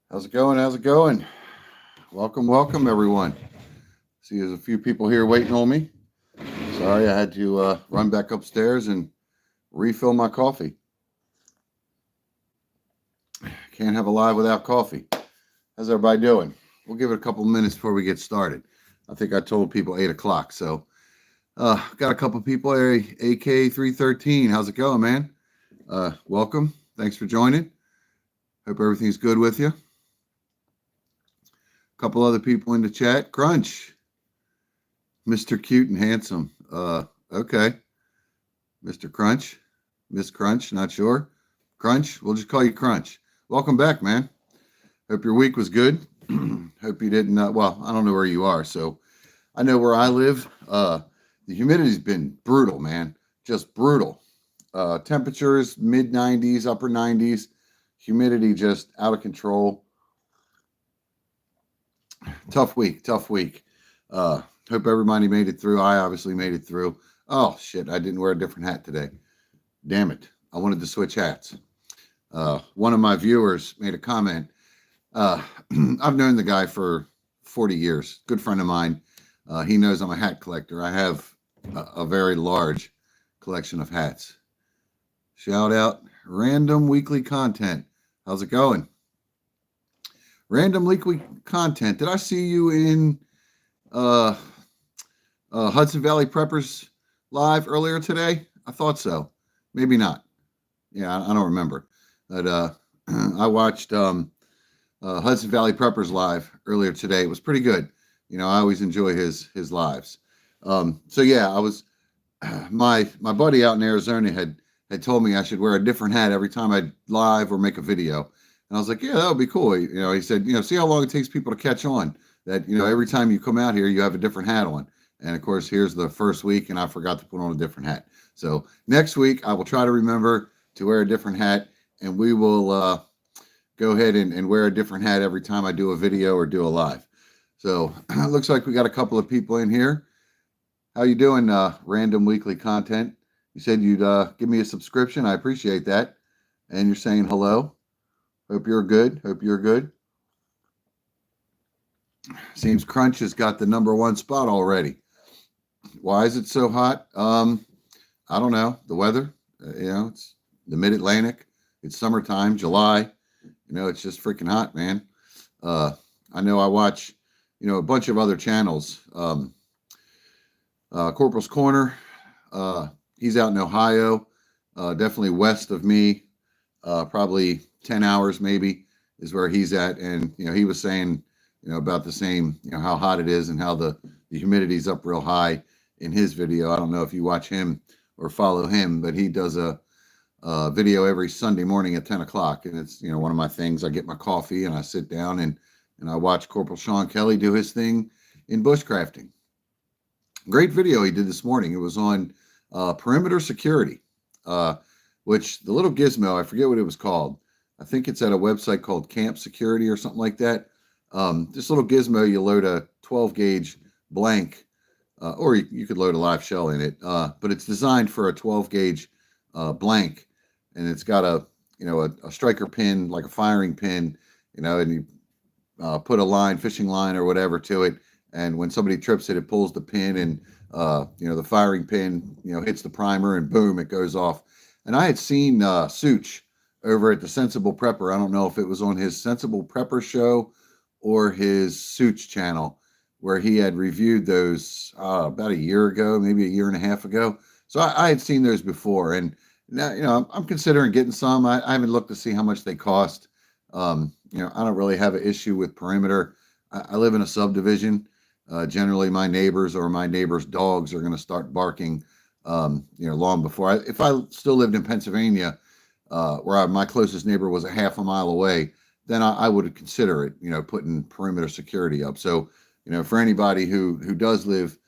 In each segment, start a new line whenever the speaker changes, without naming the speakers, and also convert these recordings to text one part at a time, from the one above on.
How's it going? How's it going? Welcome, everyone. See, there's a few people here waiting on me. Sorry, I had to run back upstairs and refill my coffee. Can't have a live without coffee. How's everybody doing? We'll give it a couple minutes before we get started. I think I told people 8 o'clock. So, got a couple people here. AK313. How's it going, man? Welcome. Thanks for joining. Hope everything's good with you. Couple other people in the chat. Crunch, Mr. Cute and Handsome. Okay. Mr. Crunch, Miss Crunch, not sure. Crunch, we'll just call you Crunch. Welcome back, man. Hope your week was good. Hope you didn't, well, I don't know where you are, so I know where I live. The humidity's been brutal, man. Just brutal. Temperatures, mid 90s, upper 90s. Humidity just out of control. Tough week. Hope everybody made it through. I obviously made it through. Oh, shit, I didn't wear a different hat today. Damn it. I wanted to switch hats. One of my viewers made a comment. I've known the guy for 40 years. Good friend of mine. He knows I'm a hat collector. I have a very large collection of hats. Shout out Random Weekly Content. How's it going? Random Weekly Content. Did I see you in Hudson Valley Preppers live earlier today? I thought so. Maybe not. Yeah, I don't remember. But I watched Hudson Valley Preppers live earlier today. It was pretty good. You know, I always enjoy his lives. So yeah, I was my buddy out in Arizona had told me I should wear a different hat every time I live or make a video. And I was like, yeah, that would be cool. You know, he said, see how long it takes people to catch on that, every time you come out here, you have a different hat on. And of course, here's the first week and I forgot to put on a different hat. So next week, I will try to remember to wear a different hat, and we will go ahead and wear a different hat every time I do a video or do a live. So it looks like we got a couple of people in here. How you doing, Random Weekly Content? You said you'd give me a subscription. I appreciate that. And you're saying hello. Hope you're good. Seems Crunch has got the #1 spot already. Why is it so hot? I don't know. The weather, it's the mid-Atlantic. It's summertime, July. It's just freaking hot, man. I know I watch, a bunch of other channels. Corporal's Corner. He's out in Ohio, definitely west of me, probably 10 hours maybe is where he's at. And, he was saying, about the same, how hot it is and how the humidity's up real high in his video. I don't know if you watch him or follow him, but he does a video every Sunday morning at 10 o'clock. And it's, one of my things. I get my coffee and I sit down and I watch Corporal Sean Kelly do his thing in bushcrafting. Great video he did this morning. It was on perimeter security, which the little gizmo, I forget what it was called. I think it's at a website called Camp Security or something like that. This little gizmo, you load a 12 gauge blank, or you could load a live shell in it, but it's designed for a 12 gauge blank, and it's got a striker pin, like a firing pin, and you put a line, fishing line or whatever to it, and when somebody trips it, it pulls the pin, and the firing pin hits the primer, and boom, it goes off. And I had seen Such over at the Sensible Prepper. I don't know if it was on his Sensible Prepper show or his Such channel, where he had reviewed those about a year ago, maybe a year and a half ago. So I had seen those before, and now I'm considering getting some. I haven't looked to see how much they cost. I don't really have an issue with perimeter. I live in a subdivision. Generally, my neighbors or my neighbors' dogs are going to start barking, long before. If I still lived in Pennsylvania, where my closest neighbor was a half a mile away, then I would consider it, putting perimeter security up. So, for anybody who does live,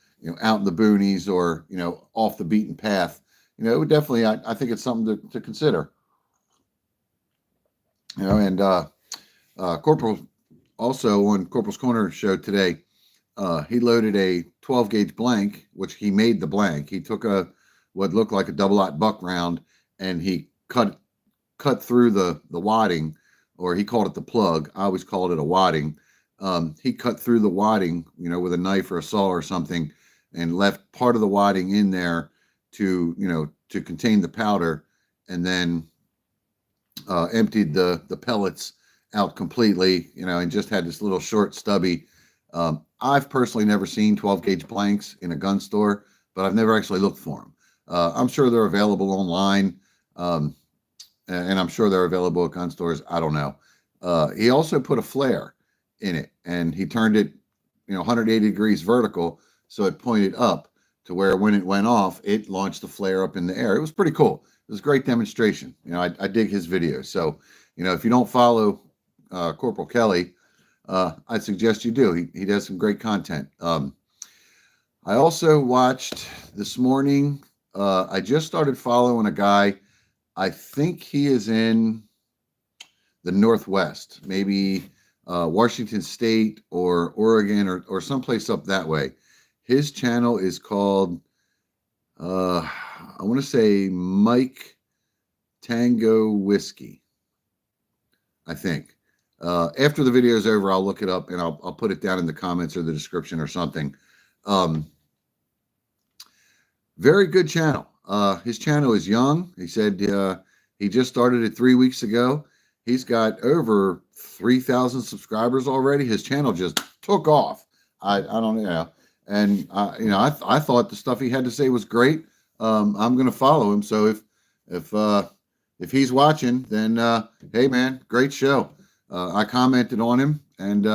out in the boonies or, off the beaten path, it would definitely, I think it's something to consider. And Corporal, also on Corporal's Corner show today, he loaded a 12 gauge blank, which he made the blank. He took what looked like a double-aught buck round, and he cut through the wadding or he called it the plug. I always called it a wadding. He cut through the wadding, with a knife or a saw or something, and left part of the wadding in there to contain the powder, and then emptied the pellets out completely, and just had this little short stubby. I've personally never seen 12 gauge blanks in a gun store, but I've never actually looked for them. I'm sure they're available online, and I'm sure they're available at gun stores. I don't know. He also put a flare in it, and he turned it 180 degrees vertical, so it pointed up to where when it went off, it launched the flare up in the air. It was pretty cool. It was a great demonstration. I dig his videos. So, if you don't follow Corporal Kelly, I'd suggest you do. He does some great content. I also watched this morning. I just started following a guy. I think he is in the Northwest, maybe Washington State or Oregon or someplace up that way. His channel is called, I want to say Mike Tango Whiskey, I think. After the video is over, I'll look it up and I'll put it down in the comments or the description or something. Very good channel. His channel is young. He said he just started it 3 weeks ago. He's got over 3,000 subscribers already. His channel just took off. I don't know. And I thought the stuff he had to say was great. I'm going to follow him. So if he's watching, then hey man, great show. I commented on him and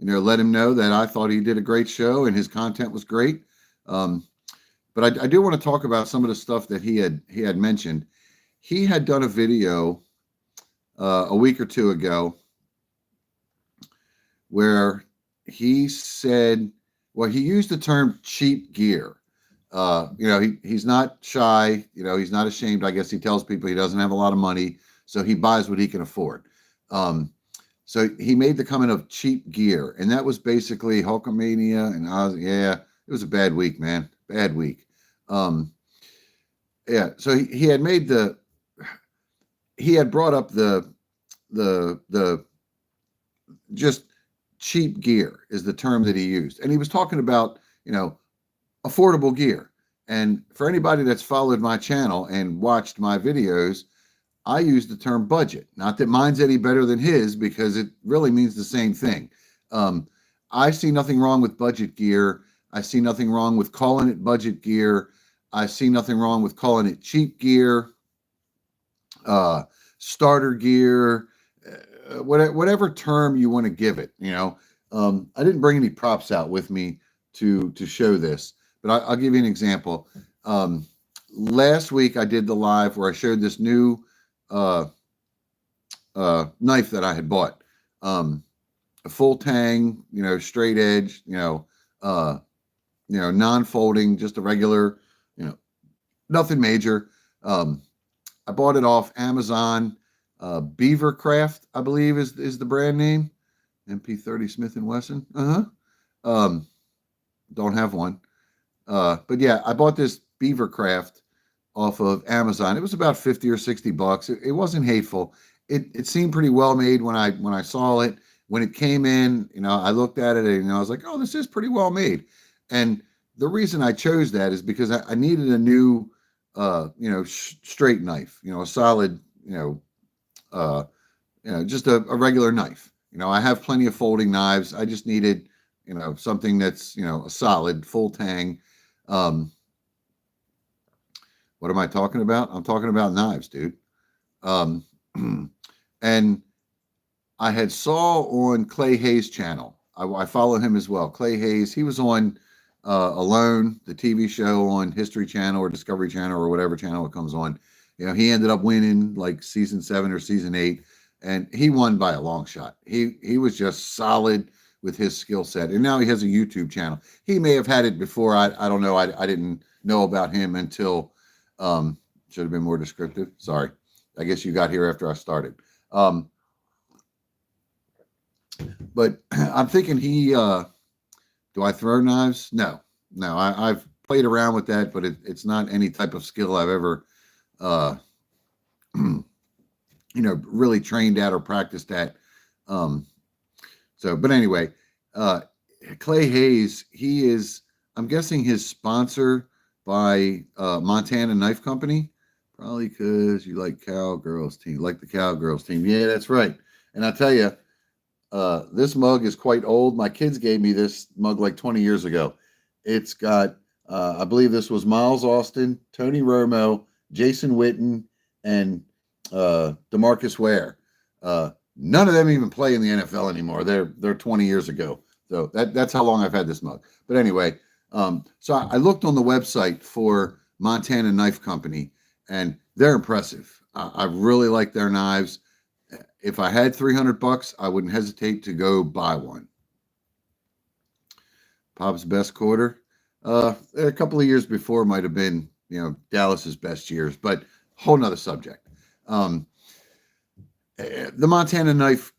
let him know that I thought he did a great show and his content was great. But I do want to talk about some of the stuff that he had mentioned. He had done a video a week or two ago where he said, well, he used the term cheap gear. He's not shy. He's not ashamed. I guess he tells people he doesn't have a lot of money, so he buys what he can afford. So he made the comment of cheap gear, and that was basically Hulkamania. And it was a bad week, man. Bad week. So he had brought up the just cheap gear is the term that he used. And he was talking about, affordable gear. And for anybody that's followed my channel and watched my videos, I use the term budget. Not that mine's any better than his, because it really means the same thing. I see nothing wrong with budget gear. I see nothing wrong with calling it budget gear. I see nothing wrong with calling it cheap gear, starter gear, whatever term you want to give it. I didn't bring any props out with me to show this, but I'll give you an example. Last week I did the live where I showed this new knife that I had bought, a full tang, straight edge, non-folding, just a regular, nothing major. I bought it off Amazon. Beavercraft, I believe is the brand name. MP30 Smith & Wesson. Don't have one. But yeah, I bought this Beavercraft off of Amazon. It was about 50 or 60 bucks. It wasn't hateful. It seemed pretty well made when I saw it. When it came in, I looked at it and I was like, oh, this is pretty well made. And the reason I chose that is because I needed a new, straight knife, a solid, just a regular knife. I have plenty of folding knives. I just needed, something that's, a solid full tang. What am I talking about? I'm talking about knives, dude. And I had saw on Clay Hayes' channel. I follow him as well. Clay Hayes, he was on Alone, the TV show on History Channel or Discovery Channel or whatever channel it comes on. He ended up winning like season 7 or season 8, and he won by a long shot. He was just solid with his skill set, and now he has a YouTube channel. He may have had it before. I don't know. I didn't know about him until should have been more descriptive. Sorry. I guess you got here after I started. But I'm thinking do I throw knives? No. I've played around with that, but it's not any type of skill I've ever really trained at or practiced at. Um, but anyway, uh, Clay Hayes, he is, I'm guessing his sponsor by Montana Knife Company, probably because you like Cowgirls team, like the Cowgirls team. Yeah, that's right. And I tell you, this mug is quite old. My kids gave me this mug like 20 years ago. It's got, I believe this was Miles Austin, Tony Romo, Jason Witten, and DeMarcus Ware. None of them even play in the NFL anymore. They're 20 years ago. So that's how long I've had this mug. But anyway, so I looked on the website for Montana Knife Company, and they're impressive. I really like their knives. If I had $300, I wouldn't hesitate to go buy one. Pop's best quarter. A couple of years before might have been, Dallas's best years, but whole nother subject. The Montana Knife,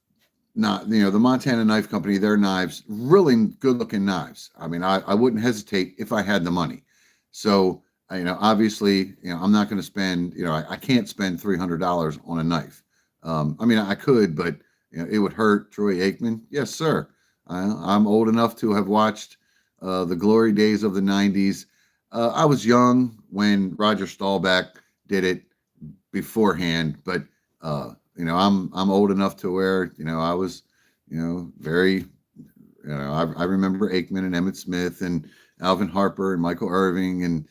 not the Montana Knife Company, their knives, really good looking knives. I mean, I wouldn't hesitate if I had the money. So, obviously, I'm not going to spend, I can't spend $300 on a knife. I mean, I could, but it would hurt. Troy Aikman, yes, sir. I'm old enough to have watched the glory days of the '90s. I was young when Roger Staubach did it beforehand, but I'm old enough to where I was very I remember Aikman and Emmett Smith and Alvin Harper and Michael Irving and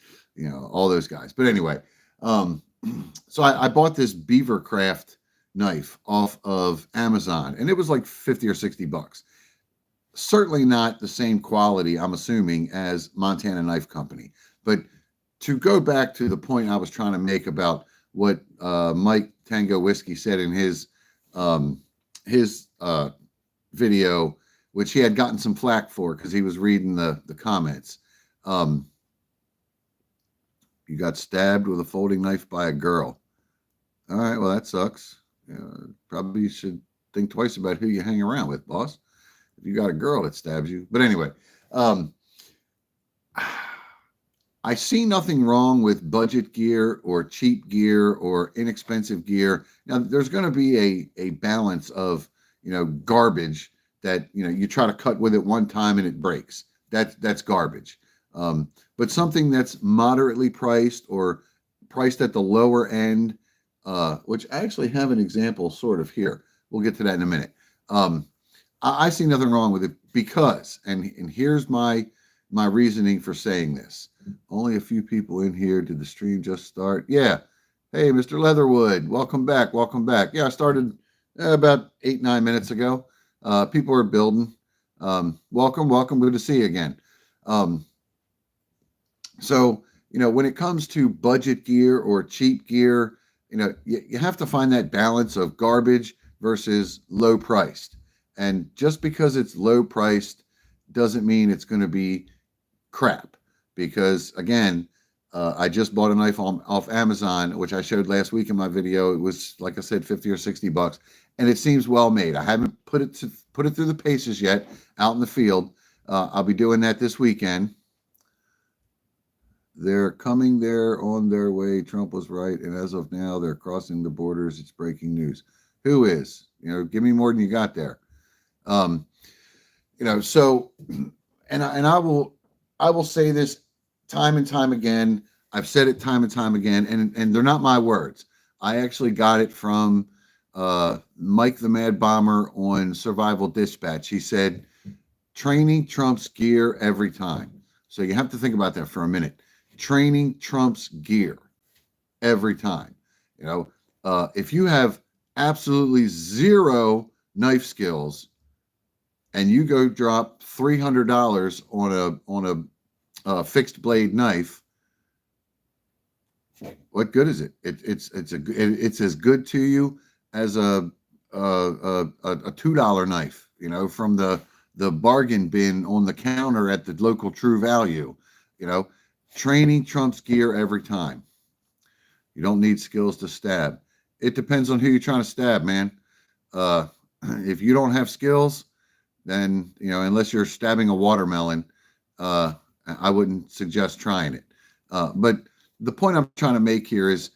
all those guys. But anyway, so I bought this Beavercraft knife off of Amazon, and it was like 50 or 60 bucks. Certainly not the same quality, I'm assuming, as Montana Knife Company. But to go back to the point I was trying to make about what Mike Tango Whiskey said in his video, which he had gotten some flack for because he was reading the comments. You got stabbed with a folding knife by a girl. All right, well, that sucks. Probably should think twice about who you hang around with, boss. If you got a girl that stabs you. But anyway, I see nothing wrong with budget gear or cheap gear or inexpensive gear. Now, there's going to be a balance of, garbage that, you try to cut with it one time and it breaks. That's garbage. But something that's moderately priced or priced at the lower end, which I actually have an example sort of here. We'll get to that in a minute. I see nothing wrong with it because, and here's my reasoning for saying this. Only a few people in here. Did the stream just start? Yeah. Hey, Mr. Leatherwood, welcome back. Welcome back. Yeah, I started about 8-9 minutes ago. People are building. Welcome. Good to see you again. So, when it comes to budget gear or cheap gear, you have to find that balance of garbage versus low priced. And just because it's low priced doesn't mean it's going to be crap. Because again, I just bought a knife off Amazon, which I showed last week in my video. It was, like I said, 50 or 60 bucks, and it seems well made. I haven't put it through the paces yet out in the field. I'll be doing that this weekend. They're coming there on their way. Trump was right, and as of now, they're crossing the borders. It's breaking news. Who is? Give me more than you got there. So, and I will say this time and time again. I've said it time and time again, and they're not my words. I actually got it from Mike the Mad Bomber on Survival Dispatch. He said, training trumps gear every time. So you have to think about that for a minute. Training trumps gear every time. If you have absolutely zero knife skills and you go drop $300 on a fixed blade knife, what good is it? It's as good to you as a $2 knife, from the bargain bin on the counter at the local True Value. Training trumps gear every time. You don't need skills to stab. It depends on who you're trying to stab, man. If you don't have skills, then unless you're stabbing a watermelon, I wouldn't suggest trying it. But the point I'm trying to make here is,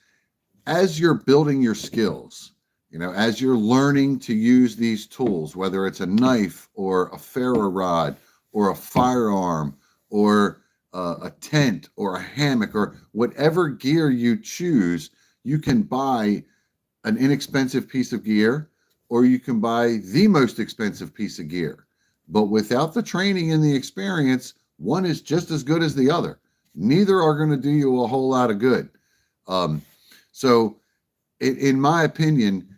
as you're building your skills, As you're learning to use these tools, whether it's a knife or a ferro rod or a firearm or a tent or a hammock or whatever gear you choose, you can buy an inexpensive piece of gear or you can buy the most expensive piece of gear. But without the training and the experience, one is just as good as the other. Neither are going to do you a whole lot of good. So, in my opinion,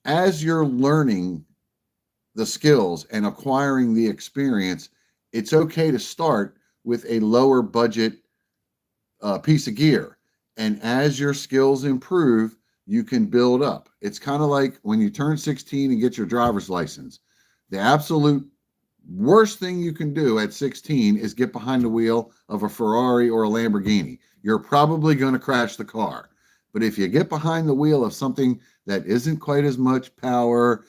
as you're learning the skills and acquiring the experience, it's okay to start with a lower budget piece of gear. And as your skills improve, you can build up. It's kind of like when you turn 16 and get your driver's license. The absolute worst thing you can do at 16 is get behind the wheel of a Ferrari or a Lamborghini. You're probably going to crash the car. But if you get behind the wheel of something that isn't quite as much power,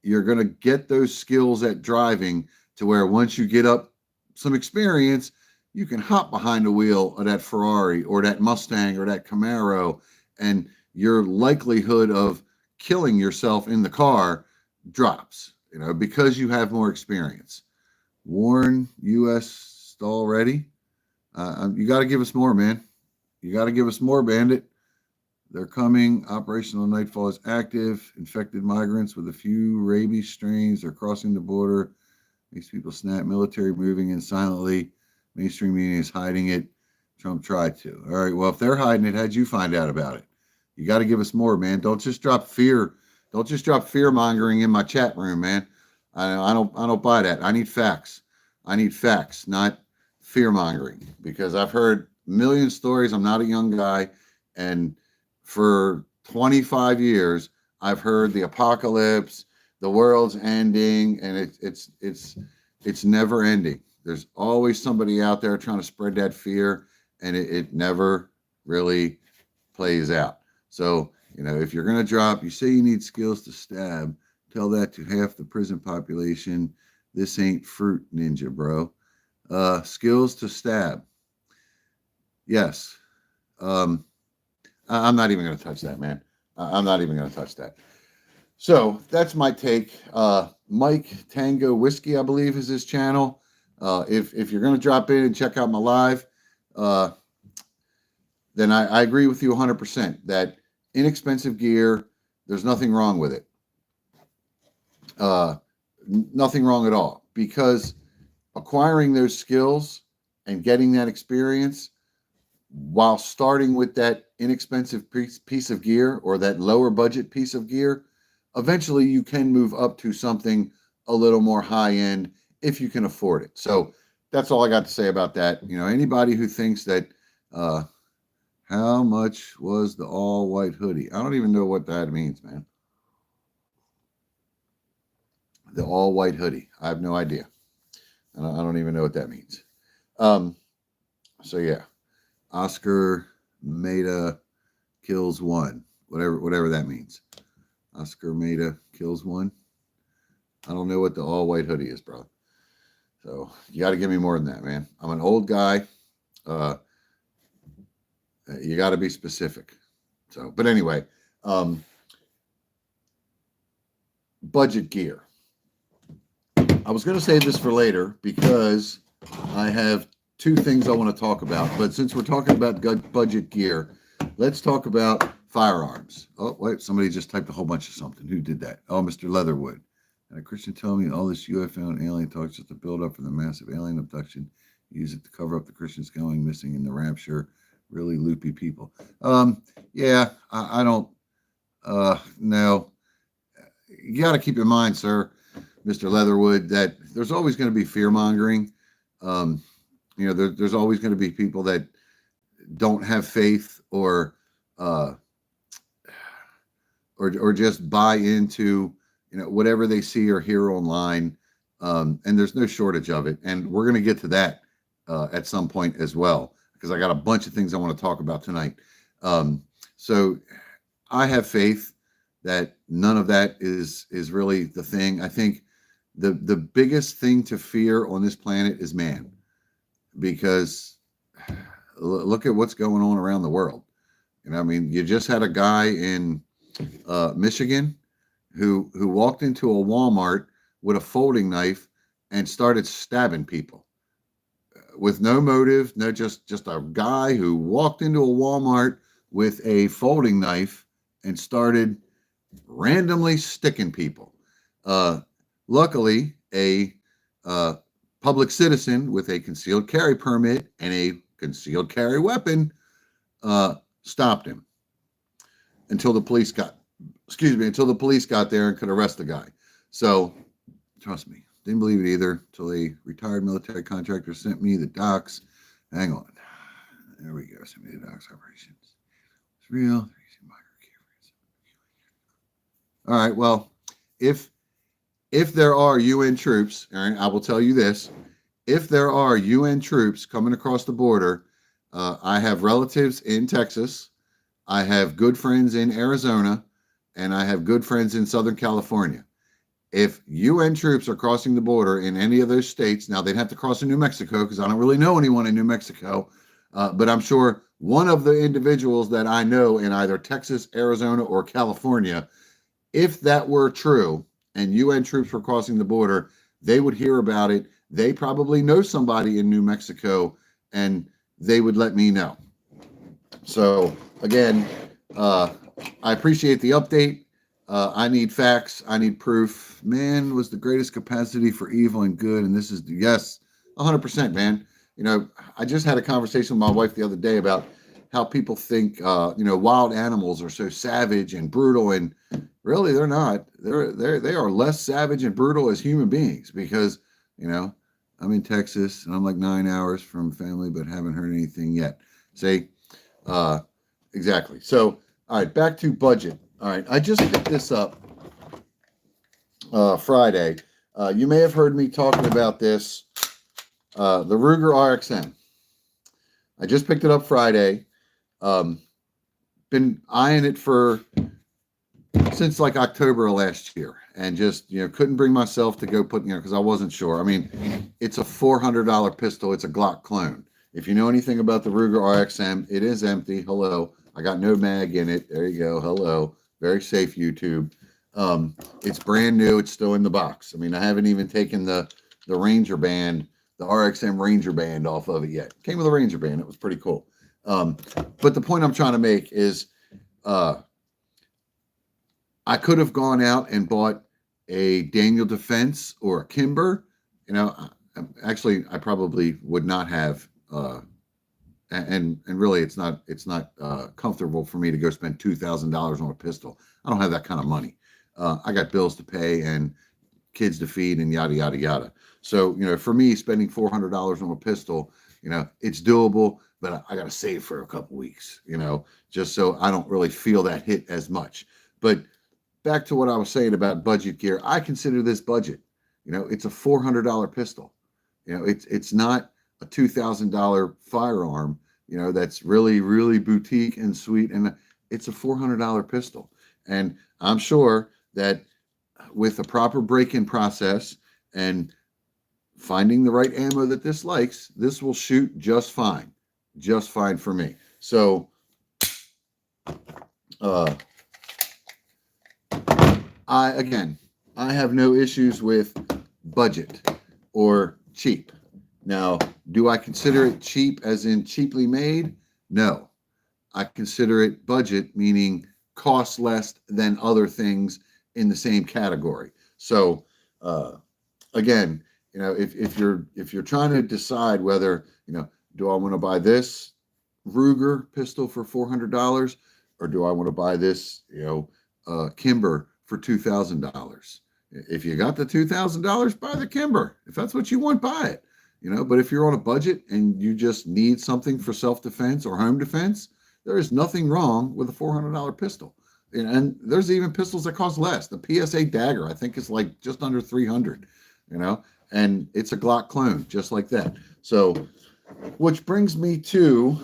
you're going to get those skills at driving to where once you get up some experience, you can hop behind the wheel of that Ferrari or that Mustang or that Camaro, and your likelihood of killing yourself in the car drops, because you have more experience. Warren, U.S. stall ready. You got to give us more, man. You got to give us more, Bandit. They're coming. Operational Nightfall is active. Infected migrants with a few rabies strains are crossing the border. Makes people snap. Military moving in silently. Mainstream media is hiding it. Trump tried to. All right. Well, if they're hiding it, how'd you find out about it? You got to give us more, man. Don't just drop fear. Don't just drop fear mongering in my chat room, man. I don't buy that. I need facts. I need facts, not fear mongering, because I've heard a million stories. I'm not a young guy, and for 25 years, I've heard the apocalypse, the world's ending, and it's never ending. There's always somebody out there trying to spread that fear, and it never really plays out. So, if you're going to drop, you say you need skills to stab, tell that to half the prison population. This ain't Fruit Ninja, bro. Skills to stab. Yes. I'm not even going to touch that, man. I'm not even going to touch that. So that's my take. Mike Tango Whiskey, I believe, is his channel. If you're going to drop in and check out my live, then I agree with you 100% that inexpensive gear, there's nothing wrong with it. Nothing wrong at all, because acquiring those skills and getting that experience while starting with that inexpensive piece of gear or that lower budget piece of gear, eventually you can move up to something a little more high end if you can afford it. So that's all I got to say about that. Anybody who thinks that, how much was the all white hoodie? I don't even know what that means, man. The all white hoodie. I have no idea. I don't even know what that means. So yeah. Oscar Maida kills one. Whatever that means. Oscar Maida kills one. I don't know what the all white hoodie is, bro. So you got to give me more than that, man. I'm an old guy. You got to be specific. So, but anyway, budget gear. I was going to save this for later because I have two things I want to talk about. But since we're talking about budget gear, let's talk about firearms. Oh, wait, somebody just typed a whole bunch of something. Who did that? Oh, Mr. Leatherwood. And a Christian telling me all this UFO and alien talk is just a build up for the massive alien abduction. Use it to cover up the Christians going missing in the rapture. Really loopy people. Yeah, I don't no. You got to keep in mind, sir, Mr. Leatherwood, that there's always going to be fear mongering. There's always going to be people that don't have faith or just buy into whatever they see or hear online, and there's no shortage of it. And we're going to get to that at some point as well, because I got a bunch of things I want to talk about tonight. So I have faith that none of that is really the thing. I think the biggest thing to fear on this planet is man, because look at what's going on around the world. You just had a guy in Michigan, who walked into a Walmart with a folding knife and started stabbing people with no motive, no, just a guy who walked into a Walmart with a folding knife and started randomly sticking people. Uh, Luckily, a public citizen with a concealed carry permit and a concealed carry weapon stopped him until the police got, until the police got there and could arrest the guy. So, trust me, didn't believe it either until a retired military contractor sent me the docs. Hang on. There we go. Sent me the docs operations. It's real. All right. Well, if there are UN troops, all right, I will tell you this: if there are UN troops coming across the border, I have relatives in Texas, I have good friends in Arizona, and I have good friends in Southern California. If UN troops are crossing the border in any of those states, now they'd have to cross in New Mexico because I don't really know anyone in New Mexico, but I'm sure one of the individuals that I know in either Texas, Arizona, or California, if that were true and UN troops were crossing the border, they would hear about it. They probably know somebody in New Mexico and they would let me know. So again, I appreciate the update. I need facts. I need proof. Man was the greatest capacity for evil and good. And this is, yes, 100%, man. You know, I just had a conversation with my wife the other day about how people think, wild animals are so savage and brutal. And really, they're not. They are less savage and brutal as human beings because, I'm in Texas and I'm like 9 hours from family, but haven't heard anything yet. See, exactly. So, all right, back to budget. All right, I just picked this up Friday. You may have heard me talking about this, the Ruger RXM. I just picked it up Friday. Been eyeing it since like October of last year, and just couldn't bring myself to go put because I wasn't sure. I mean, it's a $400 pistol. It's a Glock clone. If you know anything about the Ruger RXM, it is empty. Hello, I got no mag in it. There you go. Hello. Very safe, YouTube. It's brand new. It's still in the box. I mean, I haven't even taken the Ranger band, the RXM Ranger band off of it yet. Came with a Ranger band. It was pretty cool. But the point I'm trying to make is I could have gone out and bought a Daniel Defense or a Kimber. Actually, I probably would not have. And really, it's not comfortable for me to go spend $2,000 on a pistol. I don't have that kind of money. I got bills to pay and kids to feed and yada yada yada. So for me, spending $400 on a pistol, it's doable, but I got to save for a couple weeks. Just so I don't really feel that hit as much. But back to what I was saying about budget gear, I consider this budget. It's a $400 pistol. It's not a $2,000 firearm, that's really, really boutique and sweet. And it's a $400 pistol. And I'm sure that with a proper break-in process and finding the right ammo that this likes, this will shoot just fine for me. So, I have no issues with budget or cheap. Now, do I consider it cheap as in cheaply made? No. I consider it budget, meaning cost less than other things in the same category. So, again, if you're trying to decide whether, do I want to buy this Ruger pistol for $400 or do I want to buy this, Kimber for $2,000? If you got the $2,000, buy the Kimber. If that's what you want, buy it. But if you're on a budget and you just need something for self-defense or home defense, there is nothing wrong with a $400 pistol. And there's even pistols that cost less. The PSA Dagger, I think, is like just under $300, and it's a Glock clone, just like that. So, which brings me to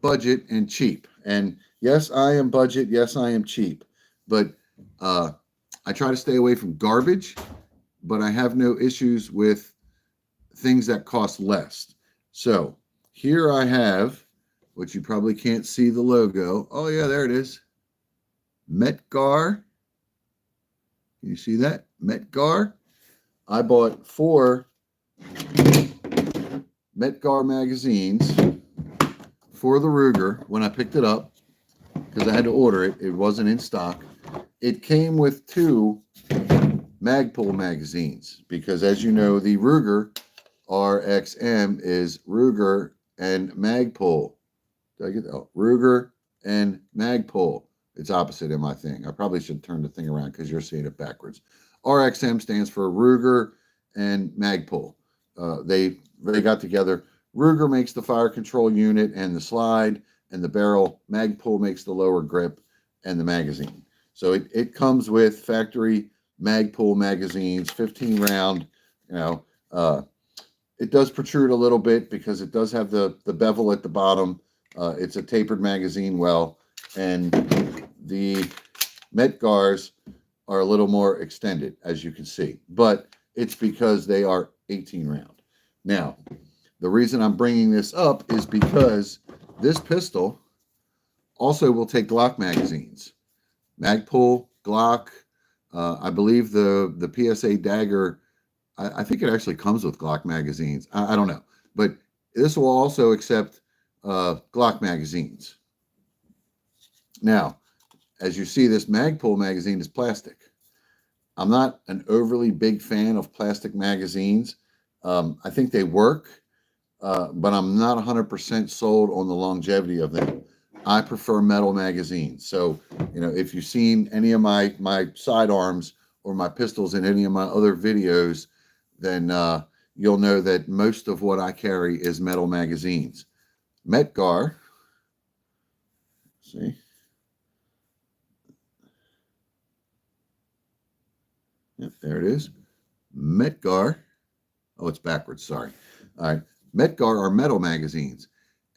budget and cheap. And yes, I am budget. Yes, I am cheap. But I try to stay away from garbage, but I have no issues with things that cost less. So here I have, which you probably can't see the logo. Oh yeah, there it is. Metgar. Can you see that? Metgar. I bought 4 Metgar magazines for the Ruger when I picked it up because I had to order it. It wasn't in stock. It came with 2 Magpul magazines because, as you know, the Ruger RXM is Ruger and Magpul. Did I get that? Oh, Ruger and Magpul. It's opposite in my thing. I probably should turn the thing around because you're seeing it backwards. RXM stands for Ruger and Magpul. They got together. Ruger makes the fire control unit and the slide and the barrel. Magpul makes the lower grip and the magazine. So it comes with factory Magpul magazines, 15 round. It does protrude a little bit because it does have the bevel at the bottom. It's a tapered magazine well, and the Metgars are a little more extended, as you can see. But it's because they are 18 round. Now, the reason I'm bringing this up is because this pistol also will take Glock magazines. Magpul, Glock, I believe the PSA Dagger, I think it actually comes with Glock magazines. I don't know. But this will also accept Glock magazines. Now, as you see, this Magpul magazine is plastic. I'm not an overly big fan of plastic magazines. I think they work, but I'm not 100% sold on the longevity of them. I prefer metal magazines. So, if you've seen any of my sidearms or my pistols in any of my other videos, then you'll know that most of what I carry is metal magazines. Metgar, see? Yep, there it is. Metgar. Oh, it's backwards. Sorry. All right. Metgar are metal magazines.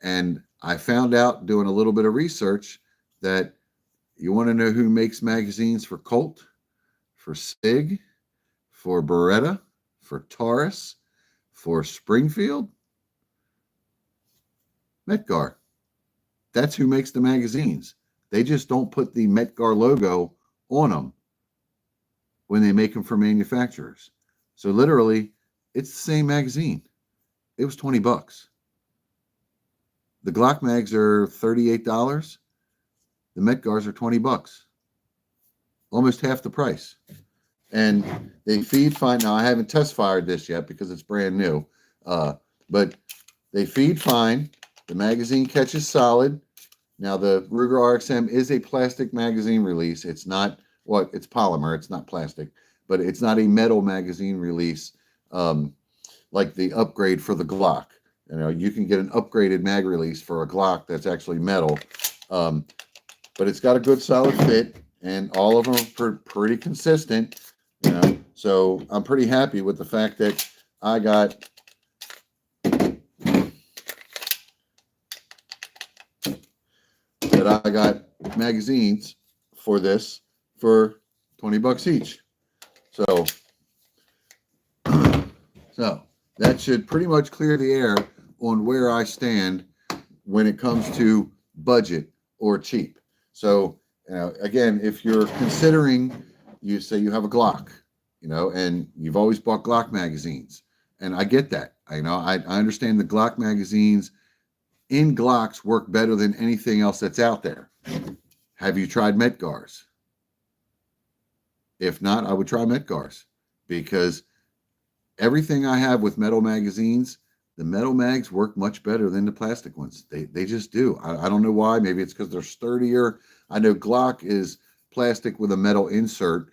And I found out doing a little bit of research that you want to know who makes magazines for Colt, for SIG, for Beretta, for Taurus, for Springfield? Metgar. That's who makes the magazines. They just don't put the Metgar logo on them when they make them for manufacturers. So literally, it's the same magazine. It was $20. The Glock mags are $38. The Metgars are $20. Almost half the price. And they feed fine. Now, I haven't test fired this yet because it's brand new. But they feed fine. The magazine catches solid. Now, the Ruger RXM is a plastic magazine release. It's not it's polymer. It's not plastic, but it's not a metal magazine release like the upgrade for the Glock. You can get an upgraded mag release for a Glock that's actually metal, but it's got a good solid fit, and all of them are pretty consistent. So I'm pretty happy with the fact that I got magazines for this for $20 each. So that should pretty much clear the air on where I stand when it comes to budget or cheap. So, again, if you're considering, you say you have a Glock, and you've always bought Glock magazines, and I get that. I understand the Glock magazines in Glocks work better than anything else that's out there. Have you tried Metgars? If not, I would try Metgars, because everything I have with metal magazines, the metal mags work much better than the plastic ones. They just do. I don't know why. Maybe it's because they're sturdier. I know Glock is plastic with a metal insert,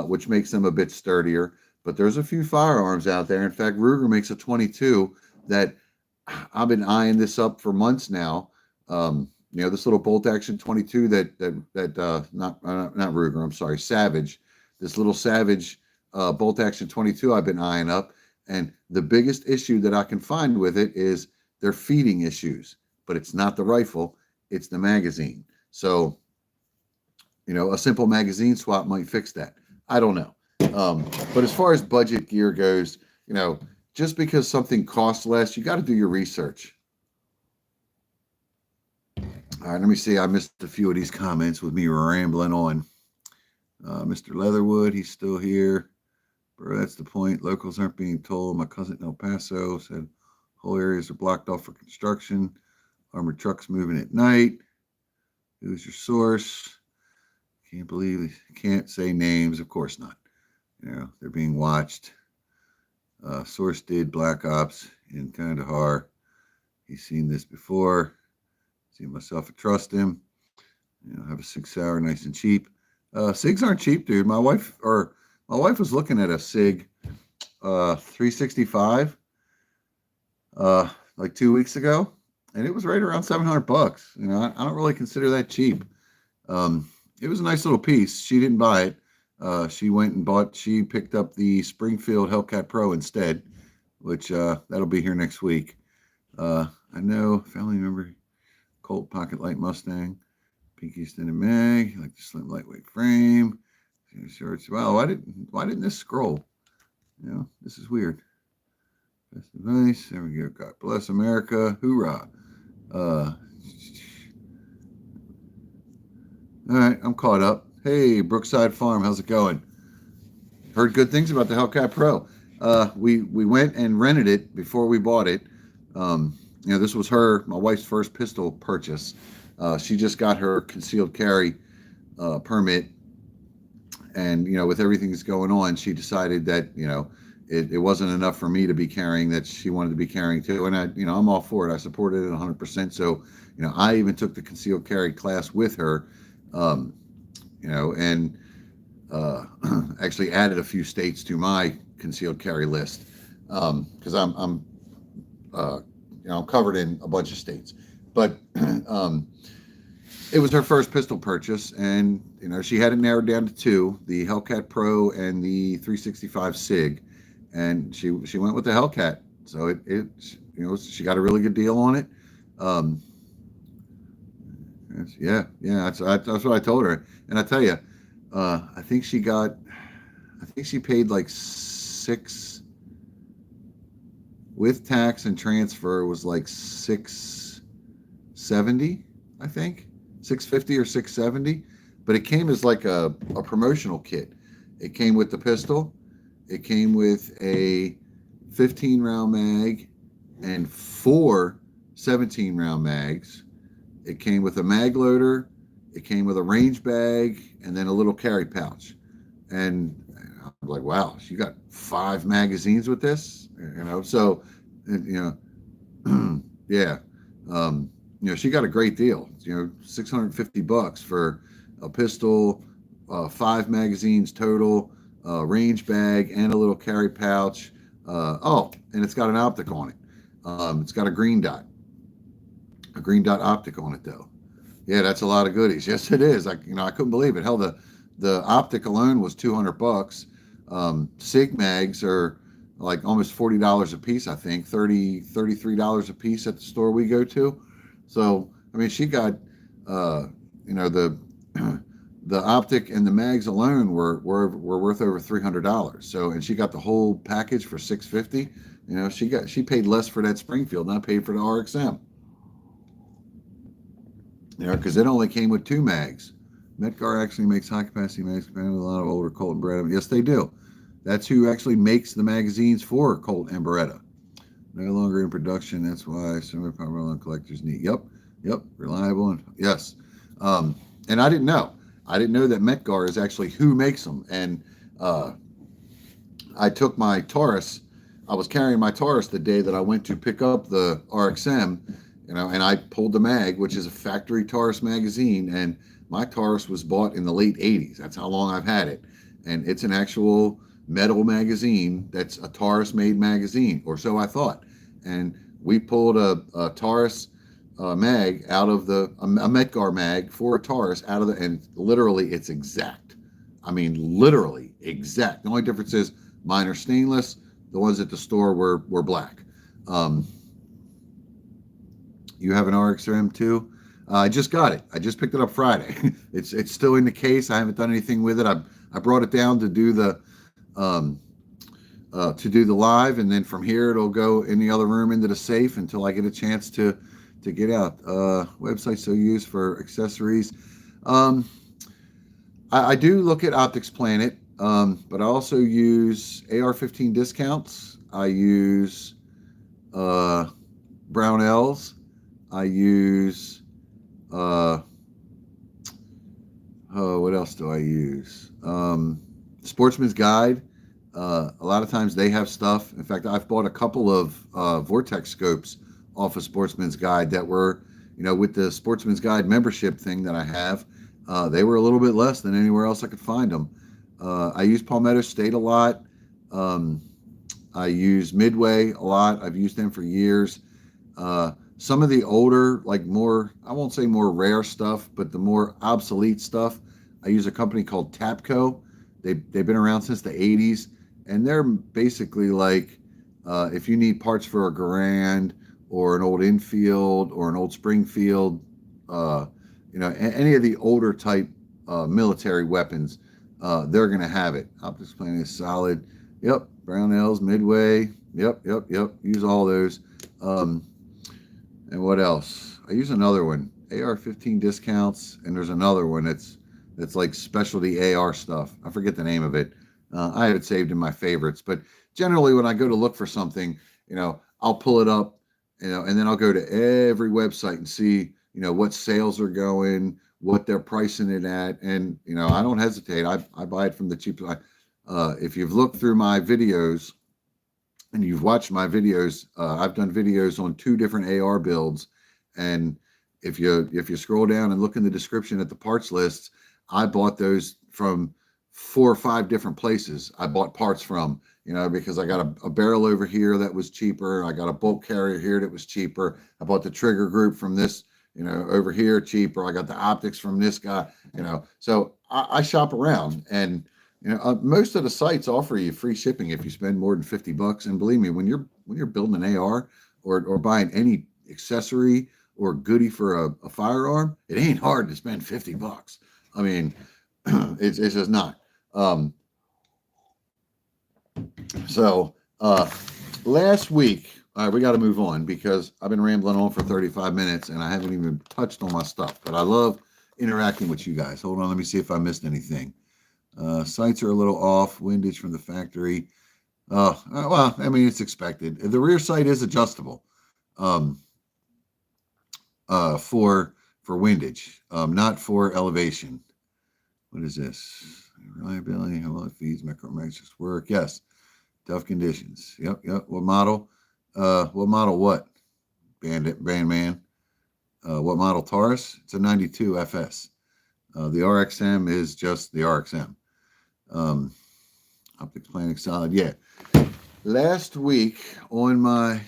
which makes them a bit sturdier. But there's a few firearms out there. In fact, Ruger makes a 22 that I've been eyeing this up for months now. This little bolt action 22 not Ruger, I'm sorry, Savage. This little Savage bolt action 22 I've been eyeing up. And the biggest issue that I can find with it is their feeding issues. But it's not the rifle, it's the magazine. So, a simple magazine swap might fix that. I don't know. But as far as budget gear goes, just because something costs less, you got to do your research. All right, let me see. I missed a few of these comments with me rambling on. Mr. Leatherwood, he's still here. Bro, that's the point. Locals aren't being told. My cousin in El Paso said whole areas are blocked off for construction. Armored trucks moving at night. Who's your source? Can't believe can't say names. Of course not. They're being watched. Source did Black Ops in Kandahar. He's seen this before. See myself, I trust him. Have a Sig Sauer, nice and cheap. Sigs aren't cheap, dude. My wife was looking at a Sig 365 like 2 weeks ago, and it was right around $700. I don't really consider that cheap. It was a nice little piece. She didn't buy it. She picked up the Springfield Hellcat Pro instead, which that'll be here next week. I know family member, Colt Pocket Light Mustang, Pinky extended mag, like the slim lightweight frame. Shorts. Wow, why didn't this scroll? This is weird. Best advice. There we go. God bless America. Hoorah. All right, I'm caught up. Hey, Brookside Farm, how's it going? Heard good things about the Hellcat Pro. We went and rented it before we bought it. This was my wife's first pistol purchase. She just got her concealed carry permit, and with everything that's going on, she decided that it wasn't enough for me to be carrying, that she wanted to be carrying too. And I'm all for it. I supported it 100%. So I even took the concealed carry class with her, and actually added a few states to my concealed carry list, because I'm covered in a bunch of states. But it was her first pistol purchase, and she had it narrowed down to two: the Hellcat Pro and the 365 Sig, and she went with the Hellcat. So she got a really good deal on it. That's what I told her. And I tell you, I think she paid like $6 with tax and transfer was like $670, I think. $650 or $670, but it came as like a promotional kit. It came with the pistol, it came with a 15-round mag and 4 17-round mags. It came with a mag loader, it came with a range bag, and then a little carry pouch. And I'm like, wow, she got 5 magazines with this, so yeah. She got a great deal. $650 for a pistol, 5 magazines total, range bag, and a little carry pouch. And it's got an optic on it. It's got a green dot optic on it, though. Yeah, that's a lot of goodies. Yes, it is. I couldn't believe it. Hell, the optic alone was $200. Sig mags are like almost $40 a piece. I think $33 a piece at the store we go to. So, she got, the optic and the mags alone were worth over $300. So, and she got the whole package for $650. She paid less for that Springfield than I paid for the RXM. Because it only came with 2 mags. Metgar actually makes high capacity mags, with a lot of older Colt and Beretta. Yes, they do. That's who actually makes the magazines for Colt and Beretta. No longer in production. That's why similar power collectors need. Yep. Reliable. And yes. And I didn't know. that Metgar is actually who makes them. And I took my Taurus. I was carrying my Taurus the day that I went to pick up the RXM, and I pulled the mag, which is a factory Taurus magazine. And my Taurus was bought in the late 80s. That's how long I've had it. And it's an actual metal magazine that's a Taurus made magazine, or so I thought. And we pulled a Taurus mag out of a Metgar mag for a Taurus out of and literally it's exact. Literally exact. The only difference is mine are stainless. The ones at the store were black. You have an RXM too? I just got it. I just picked it up Friday. It's still in the case. I haven't done anything with it. I brought it down to do the live, and then from here it'll go in the other room into the safe until I get a chance to to get out. Websites so used for accessories. Um, I do look at Optics Planet, but I also use AR-15 discounts. I use uh, Brownells. I use uh, oh, what else do I use? Sportsman's Guide. A lot of times they have stuff. In fact, I've bought a couple of Vortex scopes off of Sportsman's Guide that were, with the Sportsman's Guide membership thing that I have. They were a little bit less than anywhere else I could find them. I use Palmetto State a lot. Um, I use Midway a lot. I've used them for years. Some of the older, like more, I won't say more rare stuff, but the more obsolete stuff, I use a company called Tapco. They've been around since the 80s, and they're basically like if you need parts for a Garand or an old Enfield or an old Springfield, any of the older type military weapons, they're going to have it. Optics Planet is solid. Yep, Brownells, Midway. Yep. Use all those. And what else? I use another one, AR-15 discounts, and there's another one that's like specialty AR stuff. I forget the name of it. I have it saved in my favorites, but generally when I go to look for something, I'll pull it up, and then I'll go to every website and see, what sales are going, what they're pricing it at, and I don't hesitate. I buy it from the cheapest. If you've looked through my videos and you've watched my videos, I've done videos on 2 different AR builds, and if you scroll down and look in the description at the parts lists, I bought those from 4 or 5 different places. I bought parts from, because I got a barrel over here that was cheaper. I got a bolt carrier here that was cheaper. I bought the trigger group from this, over here cheaper. I got the optics from this guy, So I shop around, and most of the sites offer you free shipping if you spend more than $50. And believe me, when you're building an AR or buying any accessory or goodie for a firearm, it ain't hard to spend $50. I mean, it's just not. So last week, all right, we got to move on because I've been rambling on for 35 minutes and I haven't even touched on my stuff. But I love interacting with you guys. Hold on, let me see if I missed anything. Sights are a little off. Windage from the factory. Well, I mean, it's expected. The rear sight is adjustable for windage, not for elevation. What is this? Reliability, how well it feeds, micrometrics work. Yes. Tough conditions. Yep. What model? What? Bandman. What model? Taurus? It's a 92 FS. The RXM is just the RXM. Optics Planet solid. Yeah. Last week on my,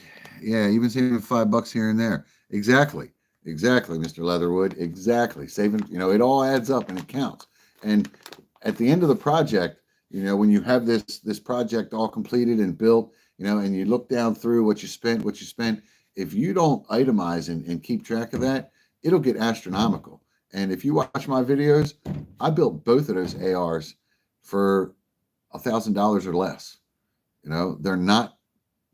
even saving $5 here and there. Exactly, Mr. Leatherwood. Exactly. Saving, it all adds up and it counts. And at the end of the project, when you have this project all completed and built, and you look down through what you spent, if you don't itemize and keep track of that, it'll get astronomical. And if you watch my videos, I built both of those ARs for $1,000 or less. They're not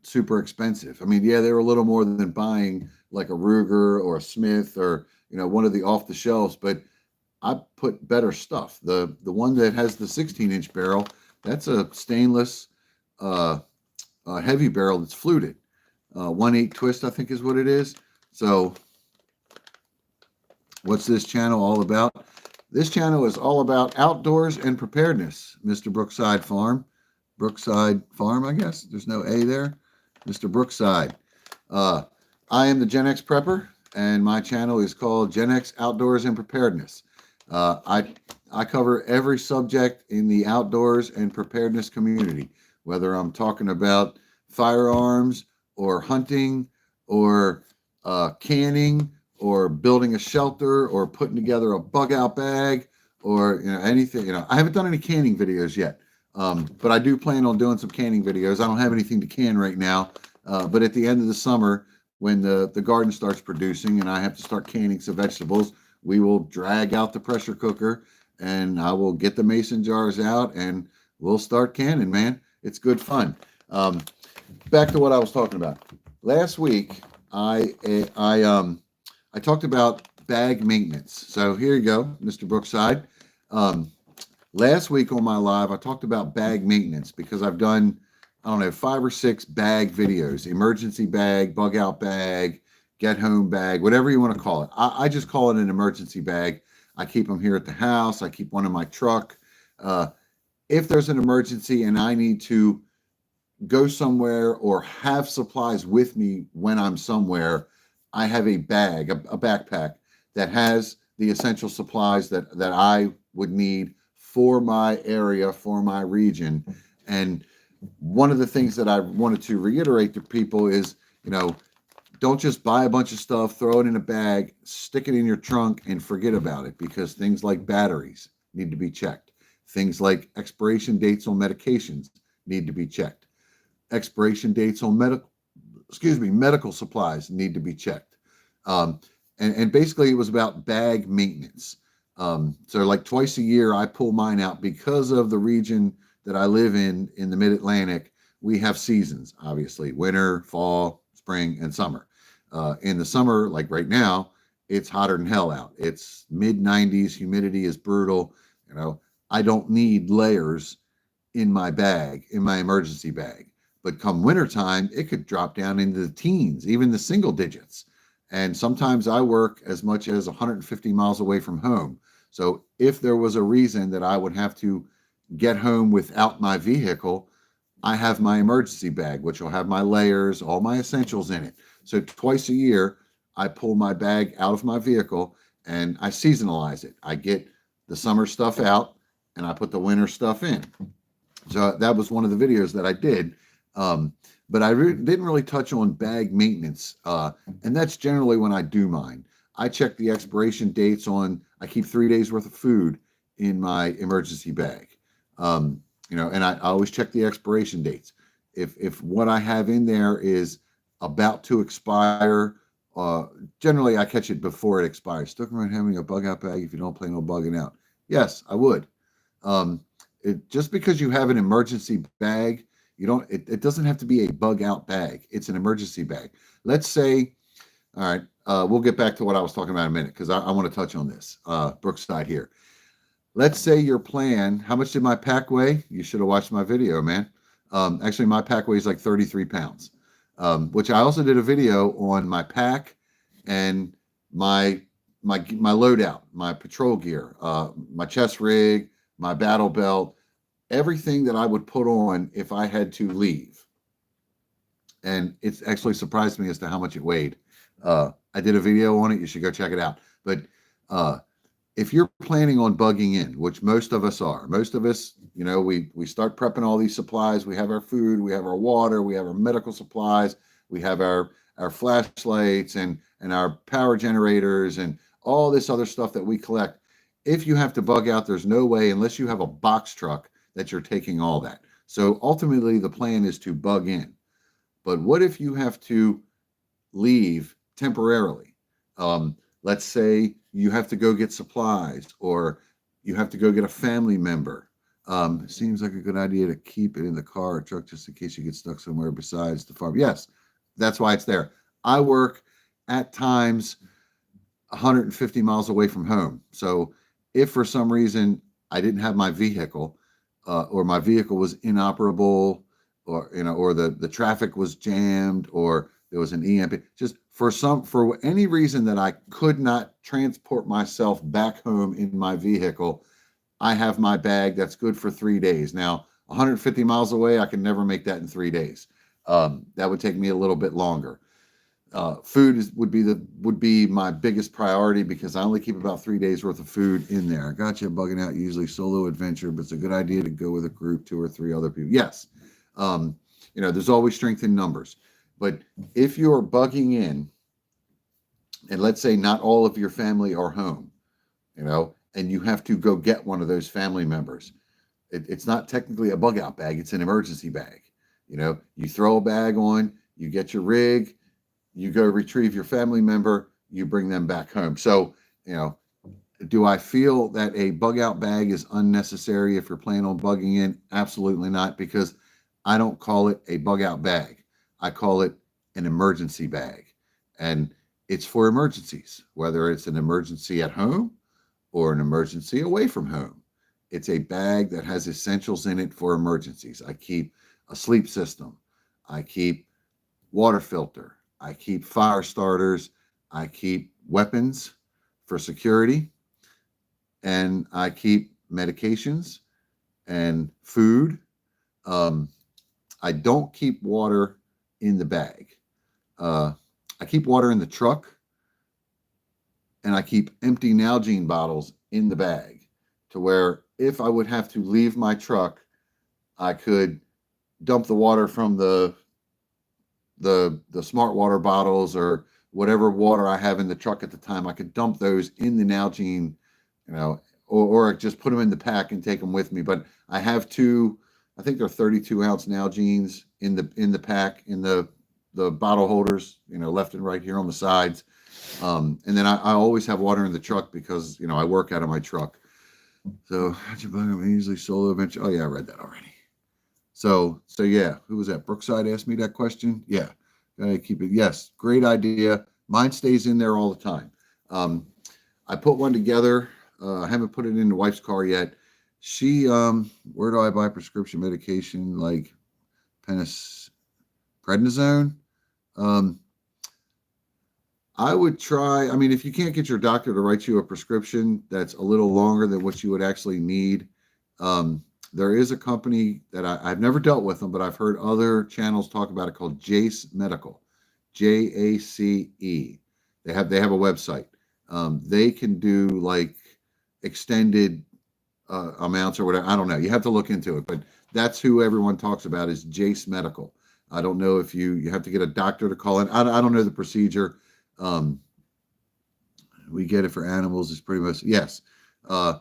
super expensive. I mean, they were a little more than buying like a Ruger or a Smith or, one of the off the shelves, but I put better stuff. The one that has the 16-inch barrel, that's a stainless heavy barrel that's fluted. 1/8 twist, I think is what it is. So what's this channel all about? This channel is all about outdoors and preparedness, Mr. Brookside Farm. Brookside Farm, I guess. There's no A there. Mr. Brookside. I am the Gen X Prepper, and my channel is called Gen X Outdoors and Preparedness. I cover every subject in the outdoors and preparedness community, whether I'm talking about firearms or hunting or canning or building a shelter or putting together a bug out bag or anything. I haven't done any canning videos yet, but I do plan on doing some canning videos. I don't have anything to can right now, but at the end of the summer, when the garden starts producing and I have to start canning some vegetables, we will drag out the pressure cooker and I will get the mason jars out and we'll start canning, man. It's good fun. Back to what I was talking about. Last week, I I talked about bag maintenance. So here you go, Mr. Brookside. Um, Last week on my live, I talked about bag maintenance because I've done, I don't know, 5 or 6 bag videos: emergency bag, bug out bag, get home bag, whatever you want to call it. I just call it an emergency bag. I keep them here at the house. I keep one in my truck. Uh, if there's an emergency and I need to go somewhere or have supplies with me when I'm somewhere, I have a bag, a backpack that has the essential supplies that I would need for my area, for my region. And one of the things that I wanted to reiterate to people is, don't just buy a bunch of stuff, throw it in a bag, stick it in your trunk, and forget about it, because things like batteries need to be checked. Things like expiration dates on medications need to be checked. Expiration dates on medical supplies need to be checked. Um, and basically, it was about bag maintenance. So, like twice a year, I pull mine out because of the region that I live in the Mid Atlantic. We have seasons, obviously: winter, fall, spring, and summer. In the summer, like right now, it's hotter than hell out. It's mid 90s, humidity is brutal. I don't need layers in my bag, in my emergency bag. But come wintertime, it could drop down into the teens, even the single digits. And sometimes I work as much as 150 miles away from home. So if there was a reason that I would have to get home without my vehicle, I have my emergency bag, which will have my layers, all my essentials in it. So twice a year, I pull my bag out of my vehicle and I seasonalize it. I get the summer stuff out and I put the winter stuff in. So that was one of the videos that I did. But I didn't really touch on bag maintenance. And that's generally when I do mine. I check the expiration dates I keep 3 days worth of food in my emergency bag. And I always check the expiration dates. If what I have in there is about to expire, generally I catch it before it expires. Still around having a bug out bag if you don't plan on bugging out? Yes, I would. Just because you have an emergency bag, it doesn't have to be a bug out bag. It's an emergency bag. Let's say, all right, we'll get back to what I was talking about in a minute, because I want to touch on this. Brookside here. Let's say your plan, how much did my pack weigh? You should have watched my video, man. Actually, my pack weighs like 33 pounds, which I also did a video on my pack and my loadout, my patrol gear, my chest rig, my battle belt, everything that I would put on if I had to leave. And it's actually surprised me as to how much it weighed. I did a video on it. You should go check it out. But if you're planning on bugging in, which most of us are, most of us, we start prepping all these supplies. We have our food, we have our water, we have our medical supplies, we have our flashlights and our power generators and all this other stuff that we collect. If you have to bug out, there's no way, unless you have a box truck, that you're taking all that. So ultimately, the plan is to bug in. But what if you have to leave temporarily? Let's say you have to go get supplies, or you have to go get a family member. It seems like a good idea to keep it in the car or truck just in case you get stuck somewhere besides the farm. Yes, that's why it's there. I work at times 150 miles away from home. So if for some reason I didn't have my vehicle, or my vehicle was inoperable, or the traffic was jammed, or there was an EMP, just for any reason that I could not transport myself back home in my vehicle, I have my bag that's good for 3 days. Now, 150 miles away, I can never make that in 3 days. That would take me a little bit longer. Food would be my biggest priority, because I only keep about 3 days worth of food in there. I got you bugging out, usually solo adventure, but it's a good idea to go with a group, 2 or 3 other people. Yes. There's always strength in numbers. But if you're bugging in, and let's say not all of your family are home, and you have to go get one of those family members, it's not technically a bug out bag. It's an emergency bag. You throw a bag on, you get your rig, you go retrieve your family member, you bring them back home. So, do I feel that a bug out bag is unnecessary if you're planning on bugging in? Absolutely not, because I don't call it a bug out bag. I call it an emergency bag. And It's for emergencies, whether it's an emergency at home or an emergency away from home. It's a bag that has essentials in it for emergencies. I keep a sleep system. I keep water filter. I keep fire starters. I keep weapons for security. And I keep medications and food. Um, I don't keep water in the bag. Uh, I keep water in the truck, and I keep empty Nalgene bottles in the bag to where if I would have to leave my truck, I could dump the water from the smart water bottles or whatever water I have in the truck at the time. I could dump those in the Nalgene, or just put them in the pack and take them with me. But I have two, I think they're 32-ounce Nalgenes in the pack, in the bottle holders, left and right here on the sides. And then I always have water in the truck because I work out of my truck. So I'm easily solo adventure. Oh yeah, I read that already. So yeah, who was that? Brookside asked me that question. Yeah, gotta keep it. Yes, great idea. Mine stays in there all the time. I put one together. I haven't put it in the wife's car yet. She, where do I buy prescription medication like prednisone? I would try. I mean, if you can't get your doctor to write you a prescription that's a little longer than what you would actually need, there is a company that I've never dealt with them, but I've heard other channels talk about it, called Jace Medical, Jace. They have a website. They can do like extended amounts or whatever. I don't know. You have to look into it, but that's who everyone talks about, is Jace Medical. I don't know if you have to get a doctor to call in. I don't know the procedure. We get it for animals. It's pretty much, yes. I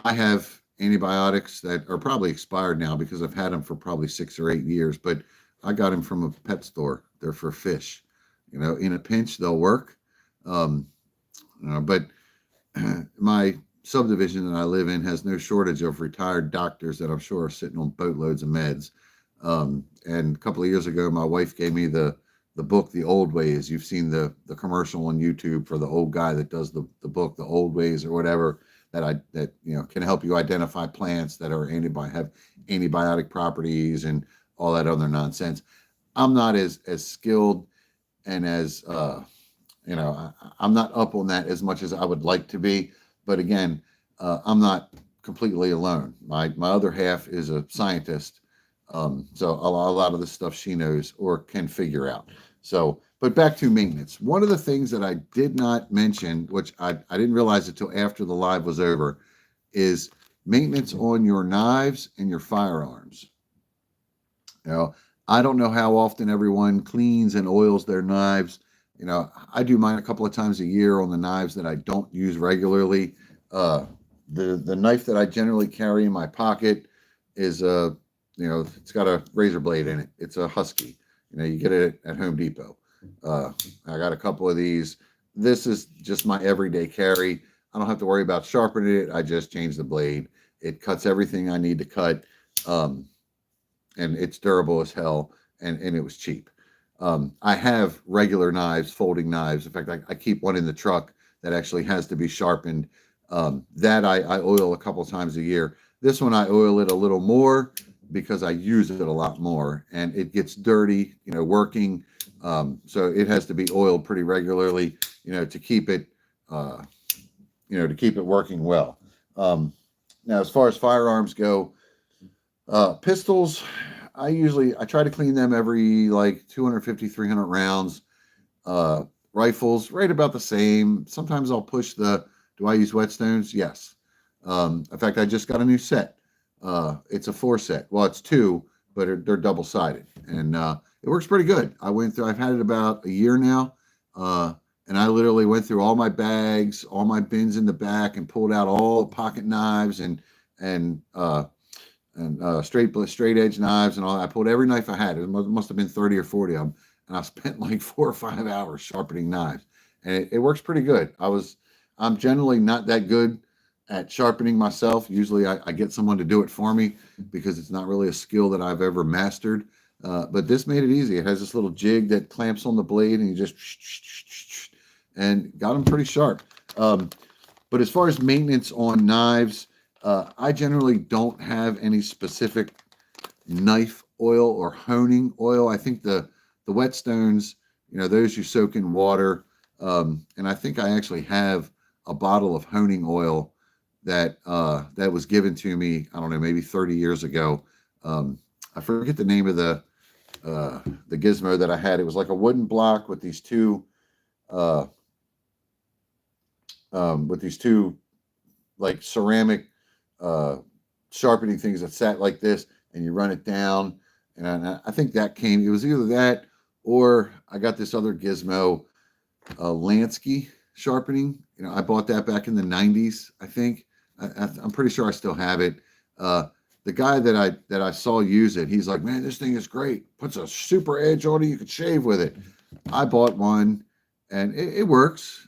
have antibiotics that are probably expired now because I've had them for probably 6 or 8 years, but I got them from a pet store. They're for fish. In a pinch, they'll work. But my subdivision that I live in has no shortage of retired doctors that I'm sure are sitting on boatloads of meds. And a couple of years ago, my wife gave me the book, The Old Ways. You've seen the commercial on YouTube for the old guy that does the book, The Old Ways or whatever, that can help you identify plants that are have antibiotic properties and all that other nonsense. I'm not as skilled and as I'm not up on that as much as I would like to be. But again, I'm not completely alone. My other half is a scientist. So a lot of the stuff she knows or can figure out. So, but back to maintenance. One of the things that I did not mention, which I didn't realize until after the live was over, is maintenance on your knives and your firearms. I don't know how often everyone cleans and oils their knives. I do mine a couple of times a year on the knives that I don't use regularly. The knife that I generally carry in my pocket is it's got a razor blade in it. It's a Husky. You get it at Home Depot. I got a couple of these. This is just my everyday carry. I don't have to worry about sharpening it. I just change the blade. It cuts everything I need to cut. And it's durable as hell. And it was cheap. I have regular knives, folding knives. In fact, I keep one in the truck that actually has to be sharpened. That I oil a couple times a year. This one I oil it a little more because I use it a lot more, and it gets dirty, working. So it has to be oiled pretty regularly, to keep it, working well. Now, as far as firearms go, pistols, I try to clean them every like 250, 300 rounds. Rifles, right about the same. Sometimes I'll push do I use whetstones? Yes. In fact, I just got a new set. It's a 4 set. Well, it's 2, but they're double-sided, and it works pretty good. I've had it about a year now, and I literally went through all my bags, all my bins in the back, and pulled out all the pocket knives and straight edge knives and all that. I pulled every knife I had. It must have been 30 or 40 of them, and I spent like 4 or 5 hours sharpening knives, and it works pretty good. I'm generally not that good at sharpening myself. Usually I get someone to do it for me because it's not really a skill that I've ever mastered. But this made it easy. It has this little jig that clamps on the blade, and you just and got them pretty sharp. But as far as maintenance on knives, I generally don't have any specific knife oil or honing oil. I think the whetstones, those you soak in water, and I think I actually have a bottle of honing oil that was given to me. I don't know, maybe 30 years ago. I forget the name of the gizmo that I had. It was like a wooden block with these two uh, like ceramic uh, sharpening things that sat like this, and you run it down. And I think that came. It was either that or I got this other gizmo, Lansky sharpening. I bought that back in the '90s. I think I'm pretty sure I still have it. Uh, the guy that I saw use it, he's like, man, this thing is great. Puts a super edge on it. You could shave with it. I bought one, and it works.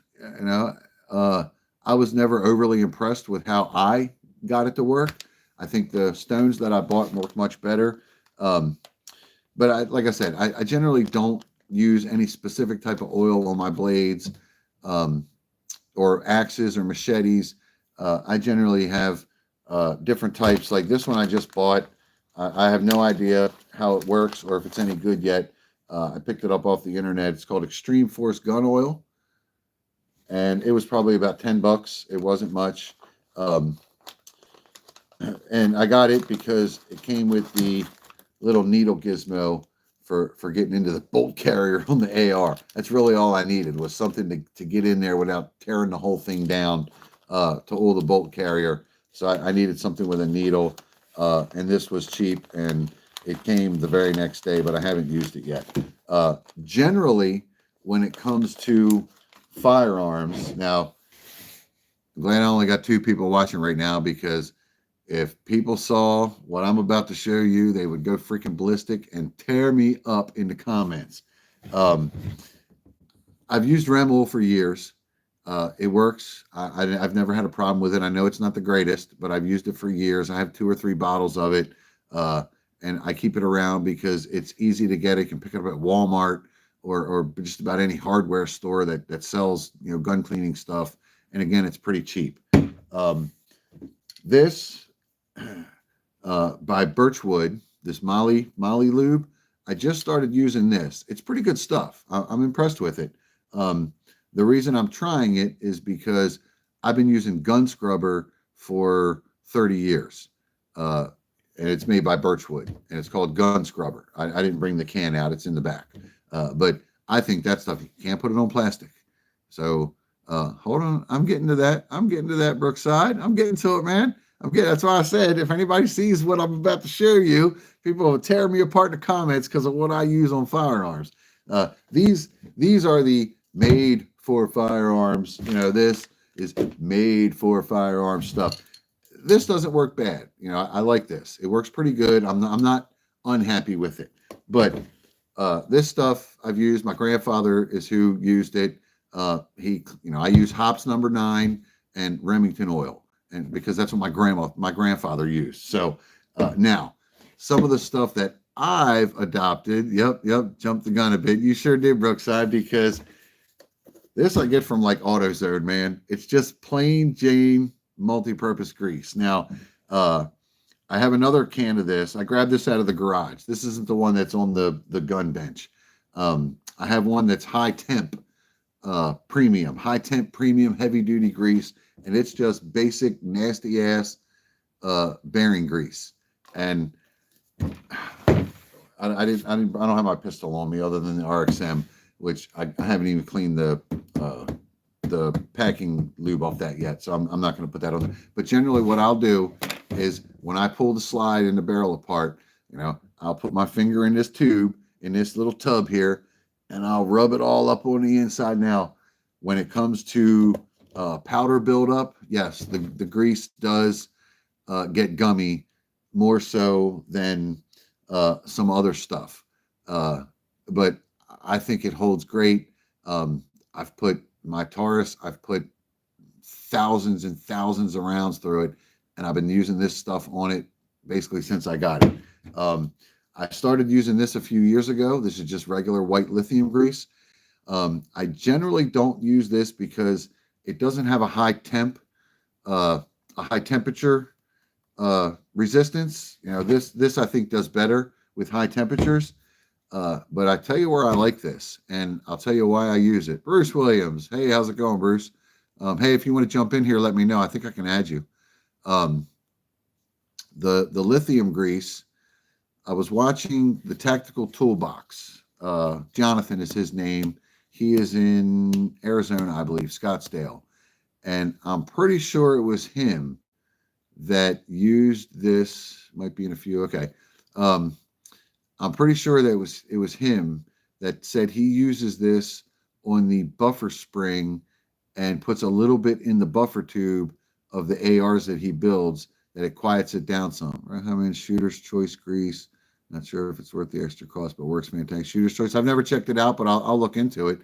Uh, I was never overly impressed with how I got it to work. I think the stones that I bought work much better. Um, but like I said, I generally don't use any specific type of oil on my blades, um, or axes or machetes. I generally have different types. Like this one I just bought. I have no idea how it works or if it's any good yet. I picked it up off the internet. It's called Extreme Force Gun Oil, and it was probably about $10. It wasn't much. Um, and I got it because it came with the little needle gizmo for getting into the bolt carrier on the AR. That's really all I needed, was something to get in there without tearing the whole thing down to oil the bolt carrier. So I needed something with a needle, and this was cheap, and it came the very next day, but I haven't used it yet. Generally, when it comes to firearms, now, I'm glad I only got 2 people watching right now, because if people saw what I'm about to show you, they would go freaking ballistic and tear me up in the comments. Um, I've used Remol for years. It works. I've never had a problem with it. I know it's not the greatest, but I've used it for years. I have 2 or 3 bottles of it, and I keep it around because it's easy to get. You can pick it up at Walmart or just about any hardware store that sells gun cleaning stuff. And again, it's pretty cheap. This by Birchwood, this Molly Lube. I just started using this. It's pretty good stuff. I'm impressed with it. The reason I'm trying it is because I've been using gun scrubber for 30 years. And it's made by Birchwood, and it's called gun scrubber. I didn't bring the can out. It's in the back. But I think that stuff, you can't put it on plastic. So hold on. I'm getting to that, Brookside. I'm getting to it, man. That's why I said, if anybody sees what I'm about to show you, people will tear me apart in the comments because of what I use on firearms. These are the made for firearms. This is made for firearms stuff. This doesn't work bad. I like this. It works pretty good. I'm not unhappy with it. But this stuff I've used. My grandfather is who used it. I use Hops number 9 and Remington oil. And because that's what my grandfather used. So now, some of the stuff that I've adopted, yep, jumped the gun a bit. You sure did, Brookside, because this I get from like AutoZone, man. It's just plain Jane multi-purpose grease. Now, I have another can of this. I grabbed this out of the garage. This isn't the one that's on the gun bench. I have one that's high temp premium heavy duty grease. And it's just basic nasty ass bearing grease. And I don't have my pistol on me other than the RXM, which I haven't even cleaned the packing lube off that yet. So I'm not going to put that on there. But generally what I'll do is when I pull the slide and the barrel apart, I'll put my finger in this tube, in this little tub here, and I'll rub it all up on the inside. Now, when it comes to powder buildup, yes, the grease does get gummy more so than some other stuff. But I think it holds great. I've put my Taurus, I've put thousands and thousands of rounds through it, and I've been using this stuff on it basically since I got it. I started using this a few years ago. This is just regular white lithium grease. I generally don't use this because it doesn't have a high temperature resistance. This I think does better with high temperatures. But I tell you where I like this, and I'll tell you why I use it. Bruce Williams, hey, how's it going, Bruce? Hey, if you want to jump in here, let me know. I think I can add you. Um, the lithium grease. I was watching the Tactical Toolbox. Jonathan is his name. He is in Arizona, I believe, Scottsdale, and I'm pretty sure it was him that used this. Might be in a few. Okay. Um, I'm pretty sure that it was him that said he uses this on the buffer spring and puts a little bit in the buffer tube of the ARs that he builds, that it quiets it down some. Right? I mean, Shooter's Choice grease. Not sure if it's worth the extra cost, but works fantastic. Shooter's Choice. I've never checked it out, but I'll look into it.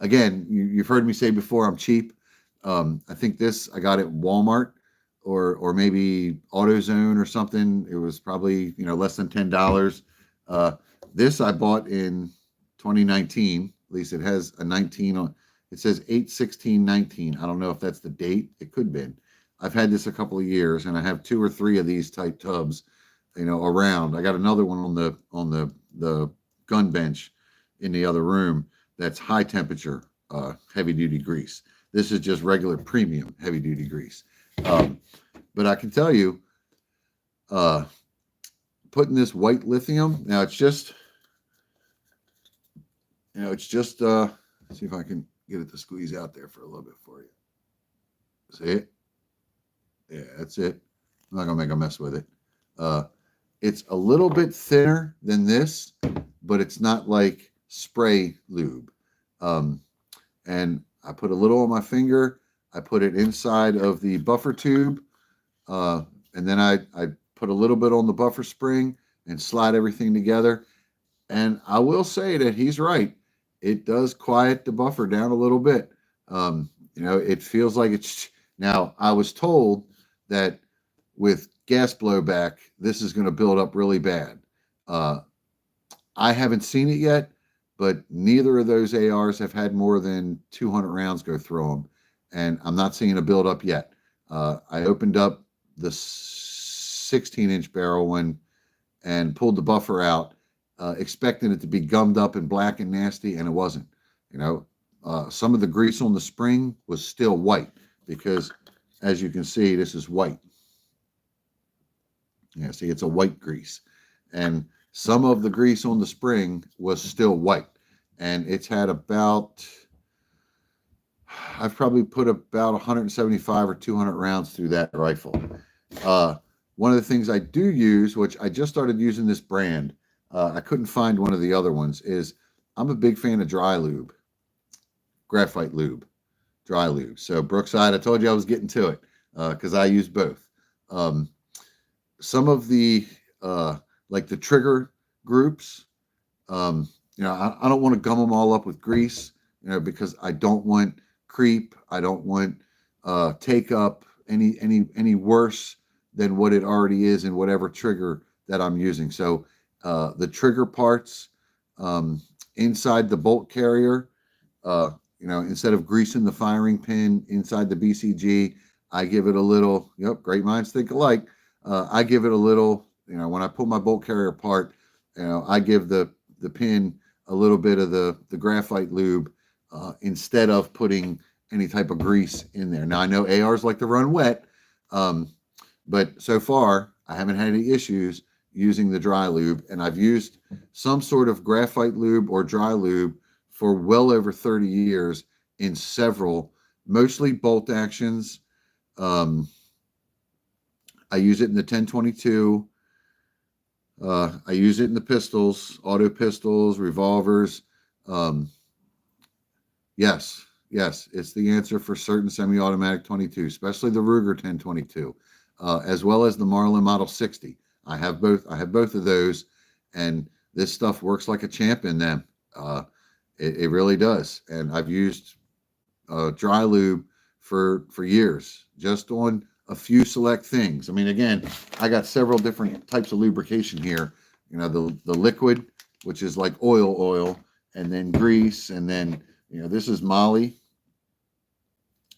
Again, you've heard me say before, I'm cheap. I think this I got at Walmart or maybe AutoZone or something. It was probably less than $10. This I bought in 2019. At least it has a 19 on. It says 8/16/19. I don't know if that's the date. It could have been. I've had this a couple of years, and I have 2 or 3 of these type tubs, around. I got another one on the gun bench in the other room. That's high temperature, heavy duty grease. This is just regular premium heavy duty grease. But I can tell you, putting this white lithium, now it's just, let's see if I can get it to squeeze out there for a little bit for you. See it? Yeah, that's it. I'm not gonna make a mess with it. It's a little bit thinner than this, but it's not like spray lube. And I put a little on my finger. I put it inside of the buffer tube, and then I put a little bit on the buffer spring and slide everything together. And I will say that he's right. It does quiet the buffer down a little bit. It feels like it's. Now, I was told that with gas blowback, this is going to build up really bad. I haven't seen it yet, but neither of those ARs have had more than 200 rounds go through them, and I'm not seeing a buildup yet. I opened up the 16-inch barrel one and pulled the buffer out, expecting it to be gummed up and black and nasty, and it wasn't. Some of the grease on the spring was still white because, as you can see, this is white. Yeah, see, it's a white grease. And some of the grease on the spring was still white. And it's had I've probably put about 175 or 200 rounds through that rifle. One of the things I do use, which I just started using this brand, I couldn't find one of the other ones, is I'm a big fan of dry lube, graphite lube, dry lube. So Brookside, I told you I was getting to it because I use both. Some of the like the trigger groups, I don't want to gum them all up with grease, because I don't want creep. I don't want take up any worse than what it already is in whatever trigger that I'm using. So the trigger parts inside the bolt carrier, instead of greasing the firing pin inside the BCG, I give it a little. Yep, great minds think alike. I give it a little, when I pull my bolt carrier apart, I give the pin a little bit of the graphite lube instead of putting any type of grease in there. Now, I know ARs like to run wet, but so far, I haven't had any issues using the dry lube, and I've used some sort of graphite lube or dry lube for well over 30 years in several, mostly bolt actions. I use it in the 1022. I use it in the pistols, auto pistols, revolvers. Yes, it's the answer for certain semi-automatic 22, especially the Ruger 1022, as well as the Marlin Model 60. I have both of those, and this stuff works like a champ in them. It really does. And I've used dry lube for years, just on a few select things. I mean, again, I got several different types of lubrication here. The liquid, which is like oil, and then grease, and then, this is Molly.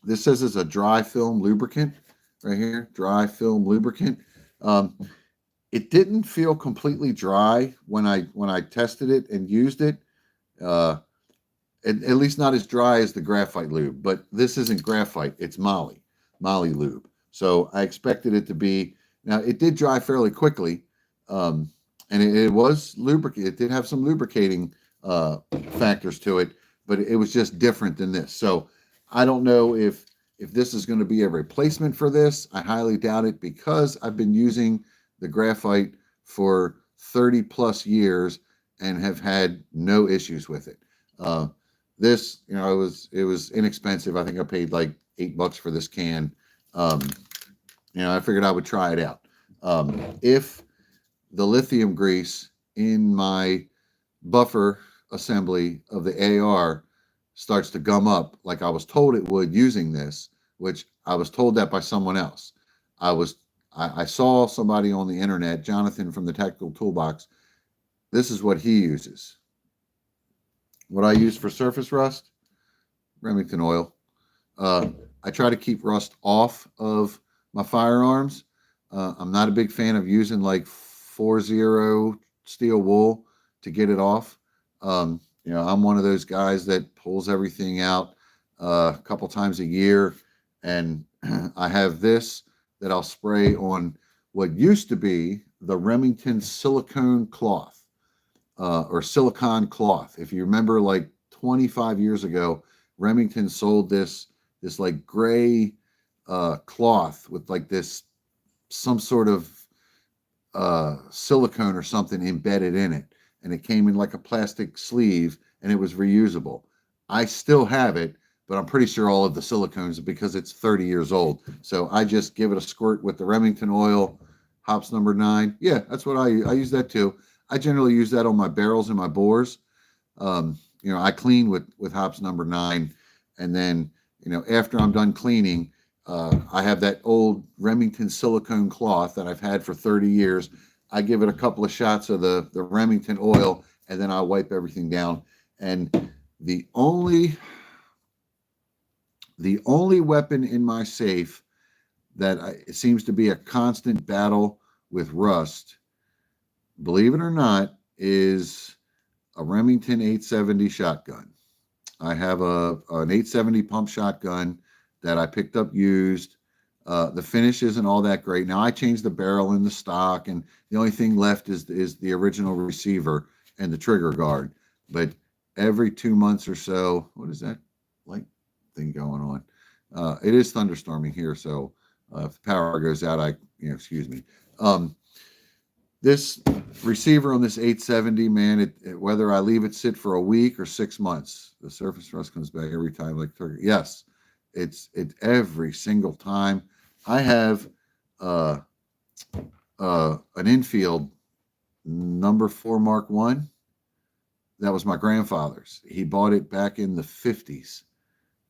This says it's a dry film lubricant right here, dry film lubricant. Um, it didn't feel completely dry when I tested it and used it. Uh, at least not as dry as the graphite lube, but this isn't graphite, it's Molly lube. So I expected it to be. Now it did dry fairly quickly, and it was lubricate. It did have some lubricating factors to it, but it was just different than this. So I don't know if this is going to be a replacement for this. I highly doubt it, because I've been using the graphite for 30 plus years and have had no issues with it. This, it was inexpensive. I think I paid like $8 for this can. I figured I would try it out. If the lithium grease in my buffer assembly of the AR starts to gum up like I was told it would using this, which I was told that by someone else. I saw somebody on the internet, Jonathan from the Tactical Toolbox. This is what he uses. What I use for surface rust, Remington oil. I try to keep rust off of my firearms. I'm not a big fan of using like 4-0 steel wool to get it off. I'm one of those guys that pulls everything out a couple times a year, and I have this that I'll spray on what used to be the Remington silicone cloth. Or silicone cloth. If you remember, like 25 years ago, Remington sold this like gray cloth with like this some sort of silicone or something embedded in it, and it came in like a plastic sleeve, and it was reusable. I still have it, but I'm pretty sure all of the silicones, because it's 30 years old. So I just give it a squirt with the Remington oil, hops number 9. Yeah, that's what I use that too. I generally use that on my barrels and my bores. I clean with hops number 9, and then after I'm done cleaning, I have that old Remington silicone cloth that I've had for 30 years. I give it a couple of shots of the Remington oil, and then I wipe everything down. And the only weapon in my safe that it seems to be a constant battle with rust, believe it or not, is a Remington 870 shotgun. I have an 870 pump shotgun that I picked up used. The finish isn't all that great. Now I changed the barrel and the stock, and the only thing left is the original receiver and the trigger guard. But every 2 months or so, what is that light thing going on? It is thunderstorming here, so if the power goes out, excuse me. This receiver on this 870, man, whether I leave it sit for a week or 6 months, the surface rust comes back every time like turkey. Yes, it's every single time. I have an Enfield number 4 Mark I. That was my grandfather's. He bought it back in the 50s,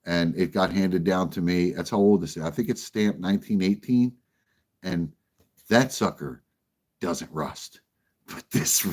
and it got handed down to me. That's how old this is. I think it's stamped 1918, and that sucker doesn't rust. But this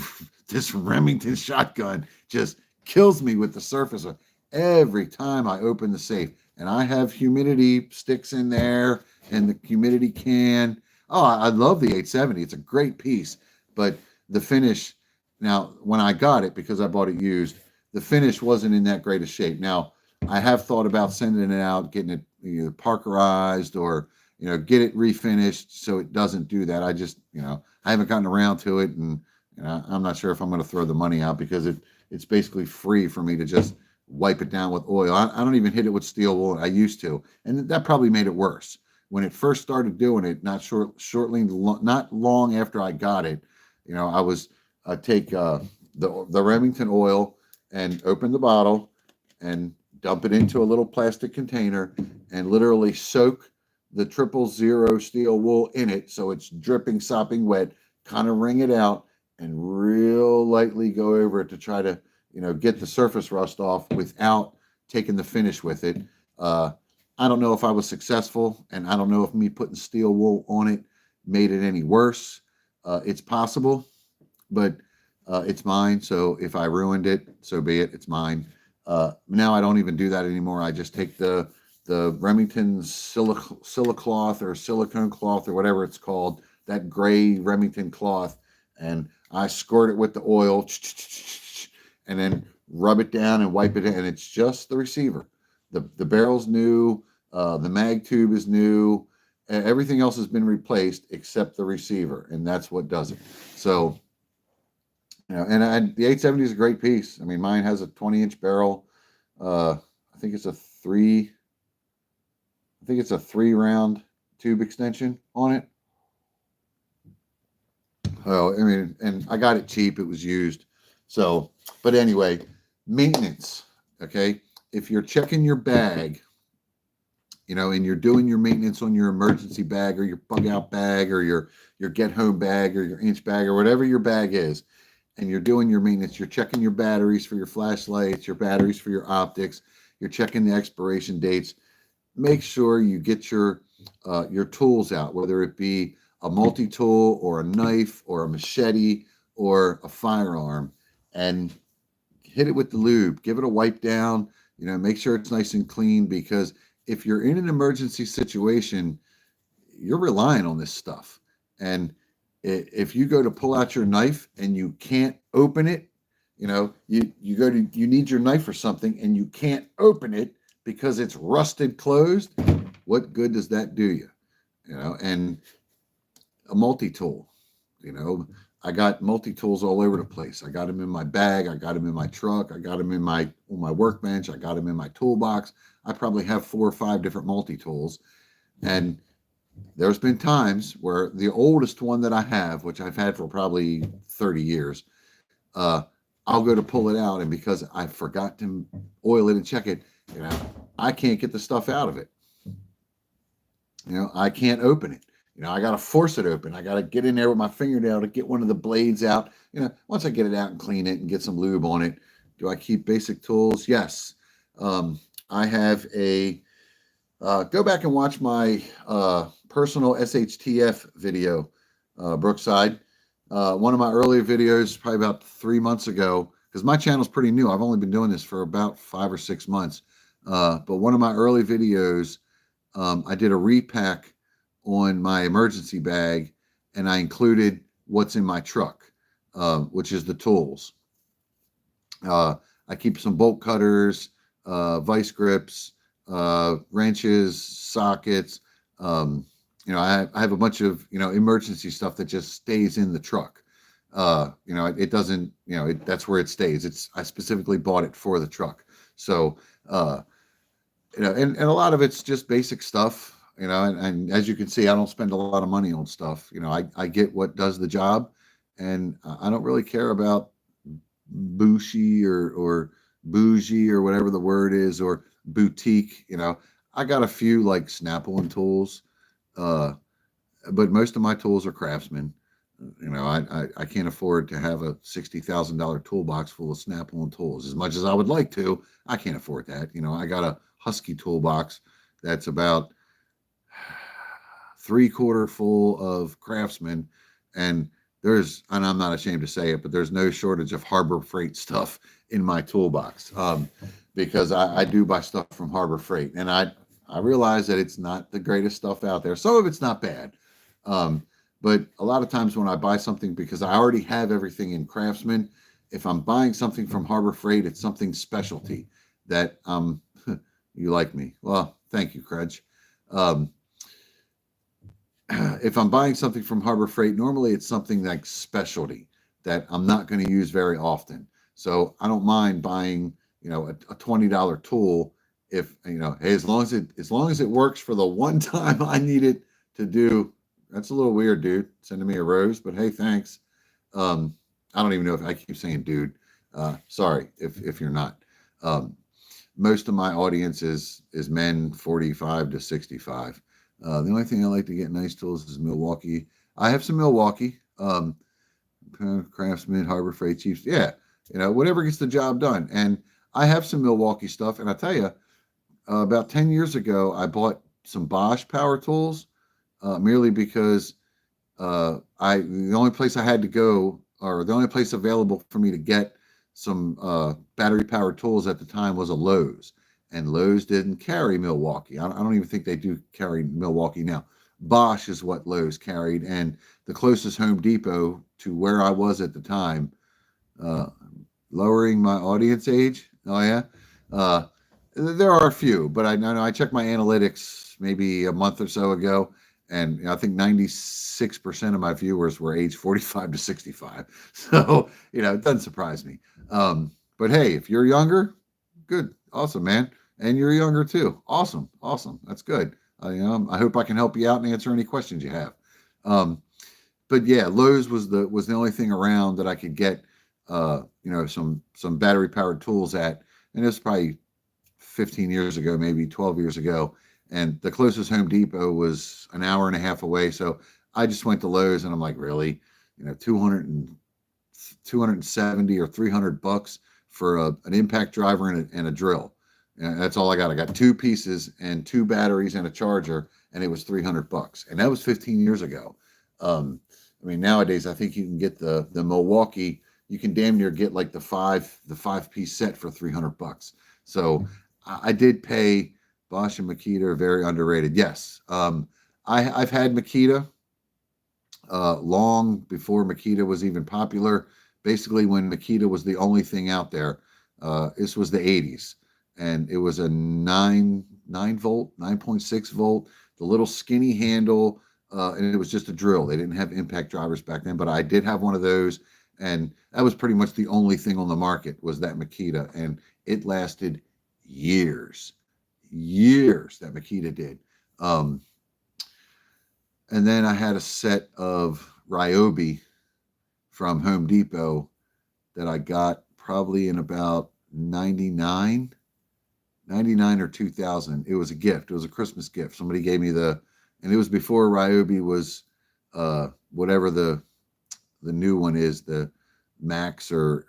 Remington shotgun just kills me with the surface every time I open the safe. And I have humidity sticks in there and the humidity can. Oh, I love the 870. It's a great piece. But the finish, now, when I got it, because I bought it used, the finish wasn't in that great a shape. Now, I have thought about sending it out, getting it either parkerized or, get it refinished so it doesn't do that. I just, I haven't gotten around to it, and I'm not sure if I'm going to throw the money out, because it's basically free for me to just wipe it down with oil. I don't even hit it with steel wool. I used to, and that probably made it worse. When it first started doing it, not long after I got it, I take the Remington oil and open the bottle and dump it into a little plastic container and literally soak the 000 steel wool in it so it's dripping, sopping wet, kind of wring it out and real lightly go over it to try to, get the surface rust off without taking the finish with it. I don't know if I was successful, and I don't know if me putting steel wool on it made it any worse. It's possible, but It's mine. So if I ruined it, so be it. It's mine. Now I don't even do that anymore. I just take the Remington silicloth or silicone cloth or whatever it's called, that gray Remington cloth, and I squirt it with the oil and then rub it down and wipe it in, and it's just the receiver. The barrel's new, the mag tube is new, everything else has been replaced except the receiver, and that's what does it. So, the 870 is a great piece. I mean, mine has a 20-inch barrel. I think it's a three round tube extension on it. Oh, I mean, and I got it cheap. It was used. So, but anyway, maintenance. Okay. If you're checking your bag, and you're doing your maintenance on your emergency bag or your bug out bag or your get home bag or your inch bag or whatever your bag is, and you're doing your maintenance, you're checking your batteries for your flashlights, your batteries for your optics, you're checking the expiration dates. Make sure you get your tools out, whether it be a multi-tool or a knife or a machete or a firearm, and hit it with the lube. Give it a wipe down. Make sure it's nice and clean, because if you're in an emergency situation, you're relying on this stuff. And if you go to pull out your knife and you can't open it, you need your knife for something and you can't open it because it's rusted closed, what good does that do you? And a multi-tool, I got multi-tools all over the place. I got them in my bag. I got them in my truck. I got them on my workbench. I got them in my toolbox. I probably have 4 or 5 different multi-tools. And there's been times where the oldest one that I have, which I've had for probably 30 years, I'll go to pull it out, and because I forgot to oil it and check it, I can't get the stuff out of it. I can't open it. I got to force it open. I got to get in there with my fingernail to get one of the blades out. Once I get it out and clean it and get some lube on it, do I keep basic tools? Yes. I have go back and watch my personal SHTF video, Brookside. One of my earlier videos, probably about 3 months ago, because my channel's pretty new. I've only been doing this for about 5 or 6 months. But one of my early videos, I did a repack on my emergency bag, and I included what's in my truck, which is the tools. I keep some bolt cutters, vice grips, wrenches, sockets. I have a bunch of, emergency stuff that just stays in the truck. It doesn't, that's where it stays. I specifically bought it for the truck. So, and a lot of it's just basic stuff, and as you can see, I don't spend a lot of money on stuff. I get what does the job, and I don't really care about bushy or bougie or whatever the word is, or boutique. I got a few like Snap-on tools, but most of my tools are Craftsman. I can't afford to have a $60,000 toolbox full of Snap-on tools. As much as I would like to, I can't afford that. I got a Husky toolbox that's about 3/4 full of Craftsman, and I'm not ashamed to say it, but there's no shortage of Harbor Freight stuff in my toolbox, because I do buy stuff from Harbor Freight, and I realize that it's not the greatest stuff out there. Some of it's not bad, but a lot of times when I buy something, because I already have everything in Craftsman, if I'm buying something from Harbor Freight, it's something specialty that you like me. Well, thank you, Crudge. If I'm buying something from Harbor Freight, normally it's something like specialty that I'm not going to use very often. So I don't mind buying, a $20 tool if, hey, as long as it works for the one time I need it to do. That's a little weird, dude, sending me a rose, but hey, thanks. I don't even know if I keep saying dude. Sorry if you're not. Most of my audience is men 45 to 65. The only thing I like to get nice tools is Milwaukee. I have some Milwaukee, Craftsman, Harbor Freight, Chiefs. Yeah, whatever gets the job done. And I have some Milwaukee stuff. And I tell you, about 10 years ago, I bought some Bosch power tools, merely because the only place I had to go or the only place available for me to get some battery powered tools at the time was a Lowe's, and Lowe's didn't carry Milwaukee. I don't even think they do carry Milwaukee now. Bosch is what Lowe's carried, and the closest Home Depot to where I was at the time, uh, lowering my audience age. Oh yeah, uh, there are a few, but I know I checked my analytics maybe a month or so ago, and I think 96% of my viewers were age 45 to 65. So it doesn't surprise me. But hey, if you're younger, good, awesome, man, and you're younger too. Awesome, awesome. That's good. I hope I can help you out and answer any questions you have. Um, but yeah, Lowe's was the only thing around that I could get some battery powered tools at, and it was probably 15 years ago, maybe 12 years ago, and the closest Home Depot was an hour and a half away. So I just went to Lowe's, and I'm like, really, 270 or $300 for an impact driver and a drill. And that's all I got. I got two pieces and two batteries and a charger, and it was $300, and that was 15 years ago. I mean, nowadays I think you can get the Milwaukee. You can damn near get like the five piece set for $300. So I did pay. Bosch and Makita are very underrated. Yes, I've had Makita long before Makita was even popular. Basically, when Makita was the only thing out there, this was the '80s, and it was a 9 volt, 9.6 volt, the little skinny handle, and it was just a drill. They didn't have impact drivers back then, but I did have one of those, and that was pretty much the only thing on the market was that Makita, and it lasted years, years that Makita did. Um, and then I had a set of Ryobi from Home Depot that I got probably in about 99, 99 or 2000. It was a gift. It was a Christmas gift. Somebody gave me and it was before Ryobi was whatever the new one is, the Max or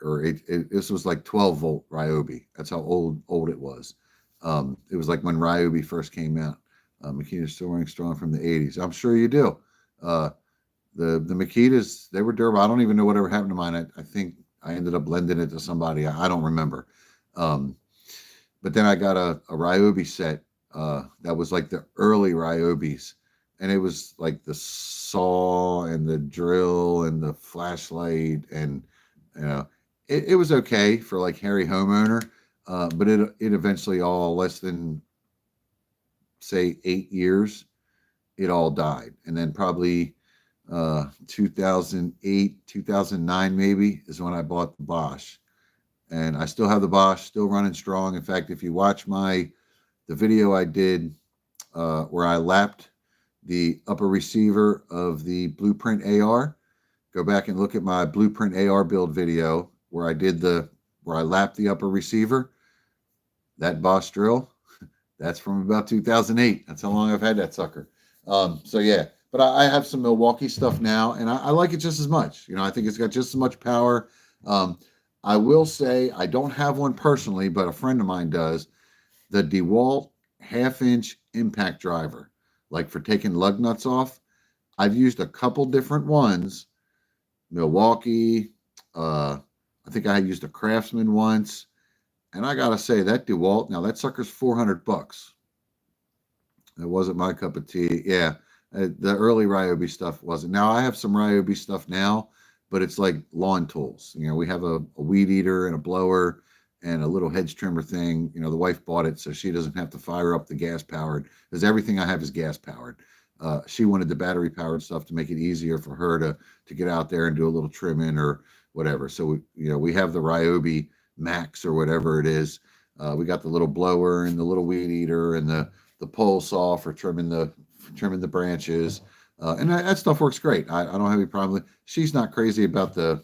this was like 12 volt Ryobi. That's how old it was. It was like when Ryobi first came out. Makita's still running strong from the 80s. I'm sure you do. The Makitas, they were durable. I don't even know whatever happened to mine. I think I ended up lending it to somebody. I don't remember. But then I got a Ryobi set that was like the early Ryobis. And it was like the saw and the drill and the flashlight. And, it was okay for like hairy homeowner. But it eventually all less than, say, 8 years, it all died. And then probably 2008, 2009 maybe is when I bought the Bosch. And I still have the Bosch, still running strong. In fact, if you watch the video I did where I lapped the upper receiver of the Blueprint AR, go back and look at my Blueprint AR build video where I lapped the upper receiver. That Bosch drill, that's from about 2008. That's how long I've had that sucker. So yeah, but I have some Milwaukee stuff now, and I like it just as much. I think it's got just as much power. I will say I don't have one personally, but a friend of mine does. The DeWalt 1/2-inch impact driver, like for taking lug nuts off. I've used a couple different ones. Milwaukee. I think I used a Craftsman once. And I gotta say that DeWalt, now that sucker's $400. It wasn't my cup of tea. Yeah, the early Ryobi stuff wasn't. Now I have some Ryobi stuff now, but it's like lawn tools. We have a weed eater and a blower and a little hedge trimmer thing. The wife bought it so she doesn't have to fire up the gas powered, because everything I have is gas powered. She wanted the battery powered stuff to make it easier for her to get out there and do a little trimming or whatever. So we have the Ryobi Max or whatever it is. We got the little blower and the little weed eater and the pole saw for trimming the branches, and that stuff works great. I don't have any problem with it. She's not crazy about the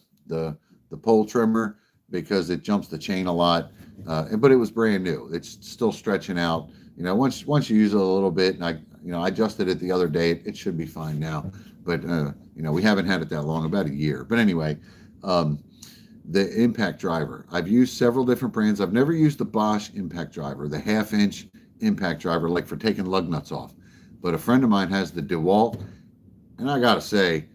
pole trimmer because it jumps the chain a lot, but it was brand new. It's still stretching out. Once you use it a little bit, and I adjusted it the other day. It should be fine now, but we haven't had it that long, about a year. But anyway. The impact driver. I've used several different brands. I've never used the Bosch impact driver, the 1/2-inch impact driver, like for taking lug nuts off. But a friend of mine has the DeWalt, and I gotta say,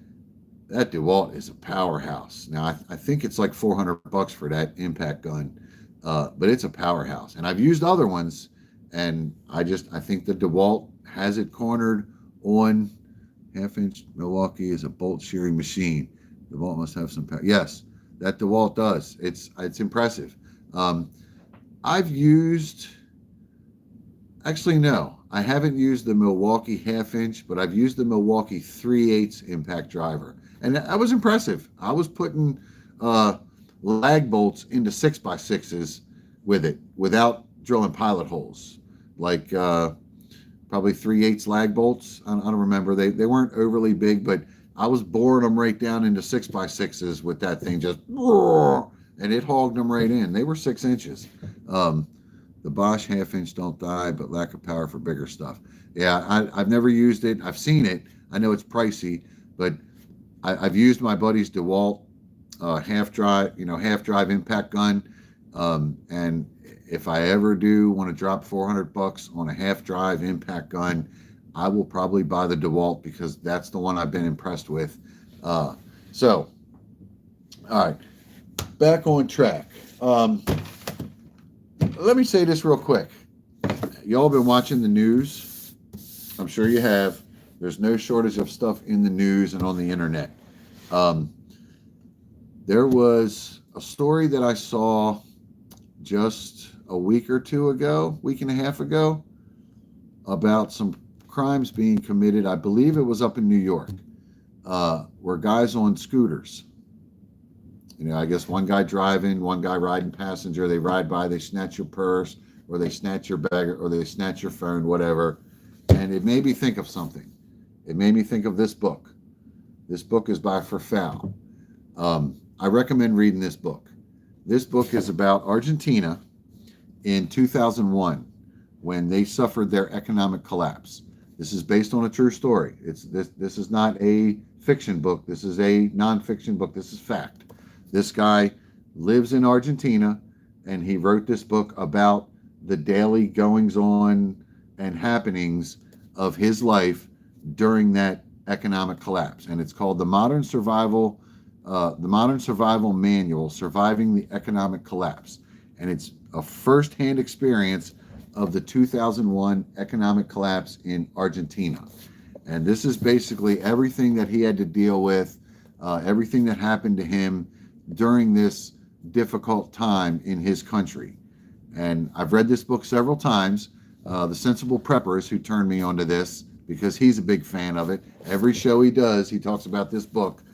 That DeWalt is a powerhouse. Now, I think it's like $400 for that impact gun, but it's a powerhouse. And I've used other ones, and I think the DeWalt has it cornered on. Half-inch Milwaukee is a bolt shearing machine. DeWalt must have some power. Yes, that DeWalt does. It's impressive. Um, I've used. Actually, no, I haven't used the Milwaukee half-inch, but I've used the Milwaukee 3/8 impact driver, and that was impressive. I was putting uh, lag bolts into 6x6s with it without drilling pilot holes, like probably 3/8 lag bolts. I don't remember. They weren't overly big, but I was boring them right down into 6x6s with that thing, just and it hogged them right in. They were 6 inches. Um, the Bosch half-inch don't die, but lack of power for bigger stuff. Yeah, I've never used it. I've seen it. I know it's pricey, but I've used my buddy's DeWalt half drive impact gun. And if I ever do want to drop $400 on a half drive impact gun, I will probably buy the DeWalt because that's the one I've been impressed with. So, all right, back on track. Let me say this real quick. Y'all been watching the news. I'm sure you have. There's no shortage of stuff in the news and on the internet. There was a story that I saw just a week and a half ago, about some crimes being committed. I believe it was up in New York, where guys on scooters, I guess one guy driving, one guy riding passenger, they ride by, they snatch your purse, or they snatch your bag, or they snatch your phone, whatever. And it made me think of something. It made me think of this book. This book is by Verfow. I recommend reading this book. This book is about Argentina in 2001 when they suffered their economic collapse. This is based on a true story. This is not a fiction book. This is a nonfiction book. This is fact. This guy lives in Argentina, and he wrote this book about the daily goings on and happenings of his life during that economic collapse. And it's called The Modern Survival Manual, Surviving the Economic Collapse. And it's a first-hand experience of the 2001 economic collapse in Argentina. And this is basically everything that he had to deal with, everything that happened to him during this difficult time in his country. And I've read this book several times. The Sensible Preppers, who turned me onto this, because he's a big fan of it. Every show he does, he talks about this book.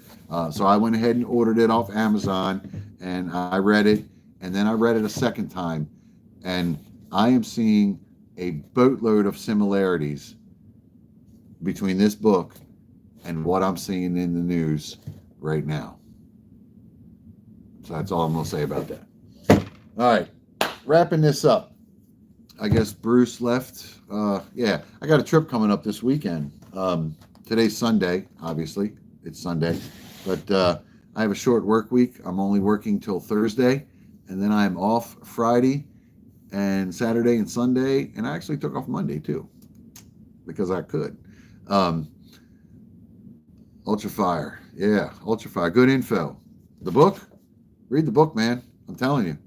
So I went ahead and ordered it off Amazon, and I read it, and then I read it a second time. And I am seeing a boatload of similarities between this book and what I'm seeing in the news right now. So that's all I'm going to say about that. All right, wrapping this up. I guess Bruce left. Yeah, I got a trip coming up this weekend. Today's Sunday, obviously. It's Sunday. But I have a short work week. I'm only working till Thursday. And then I'm off Friday and Saturday and Sunday. And I actually took off Monday, too, because I could. Ultrafire. Yeah, Ultrafire. Good info. The book? Read the book, man. I'm telling you.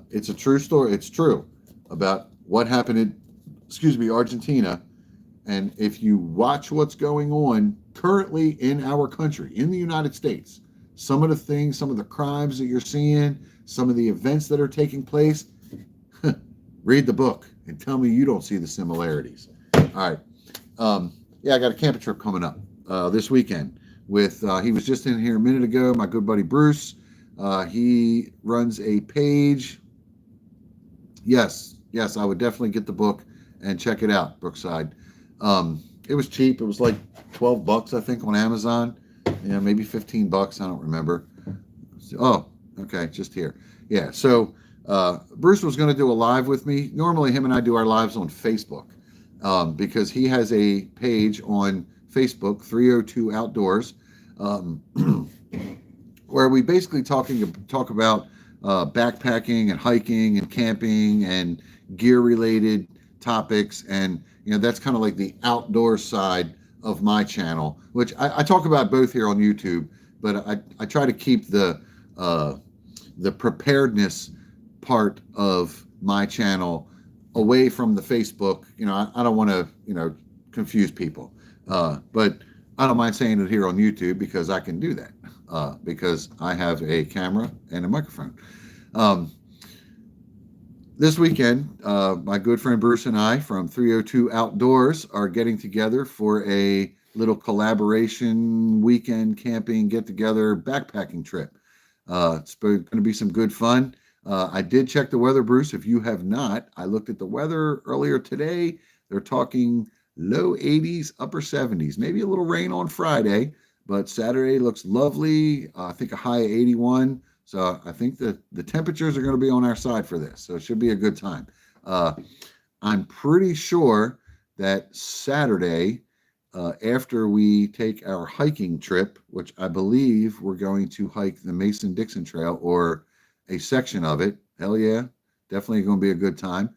It's a true story. It's true about what happened in, Argentina. And if you watch what's going on currently in our country, in the United States, some of the things, some of the crimes that you're seeing, some of the events that are taking place, read the book and tell me you don't see the similarities. All right. Yeah, I got a camping trip coming up this weekend with, he was just in here a minute ago, my good buddy Bruce. He runs a page. Yes, I would definitely get the book and check it out, Brookside. It was cheap. It was like $12, I think, on Amazon. Maybe $15. I don't remember. Oh, okay, just here. Yeah, so Bruce was going to do a live with me. Normally, him and I do our lives on Facebook because he has a page on Facebook, 302 Outdoors, where we basically talk about backpacking and hiking and camping and gear-related topics, and that's kind of like the outdoor side of my channel, which I talk about both here on YouTube, but I try to keep uh, the preparedness part of my channel away from the Facebook. I don't want to, confuse people. But I don't mind saying it here on YouTube because I can do that because I have a camera and a microphone. Um, this weekend, my good friend Bruce and I from 302 Outdoors are getting together for a little collaboration weekend camping get together backpacking trip. It's going to be some good fun. I did check the weather, Bruce. If you have not, I looked at the weather earlier today. They're talking low 80s, upper 70s, maybe a little rain on Friday, but Saturday looks lovely. I think a high of 81. So I think the temperatures are going to be on our side for this. So it should be a good time. Uh, I'm pretty sure that Saturday, after we take our hiking trip, which I believe we're going to hike the Mason-Dixon Trail or a section of it. Hell yeah, definitely going to be a good time.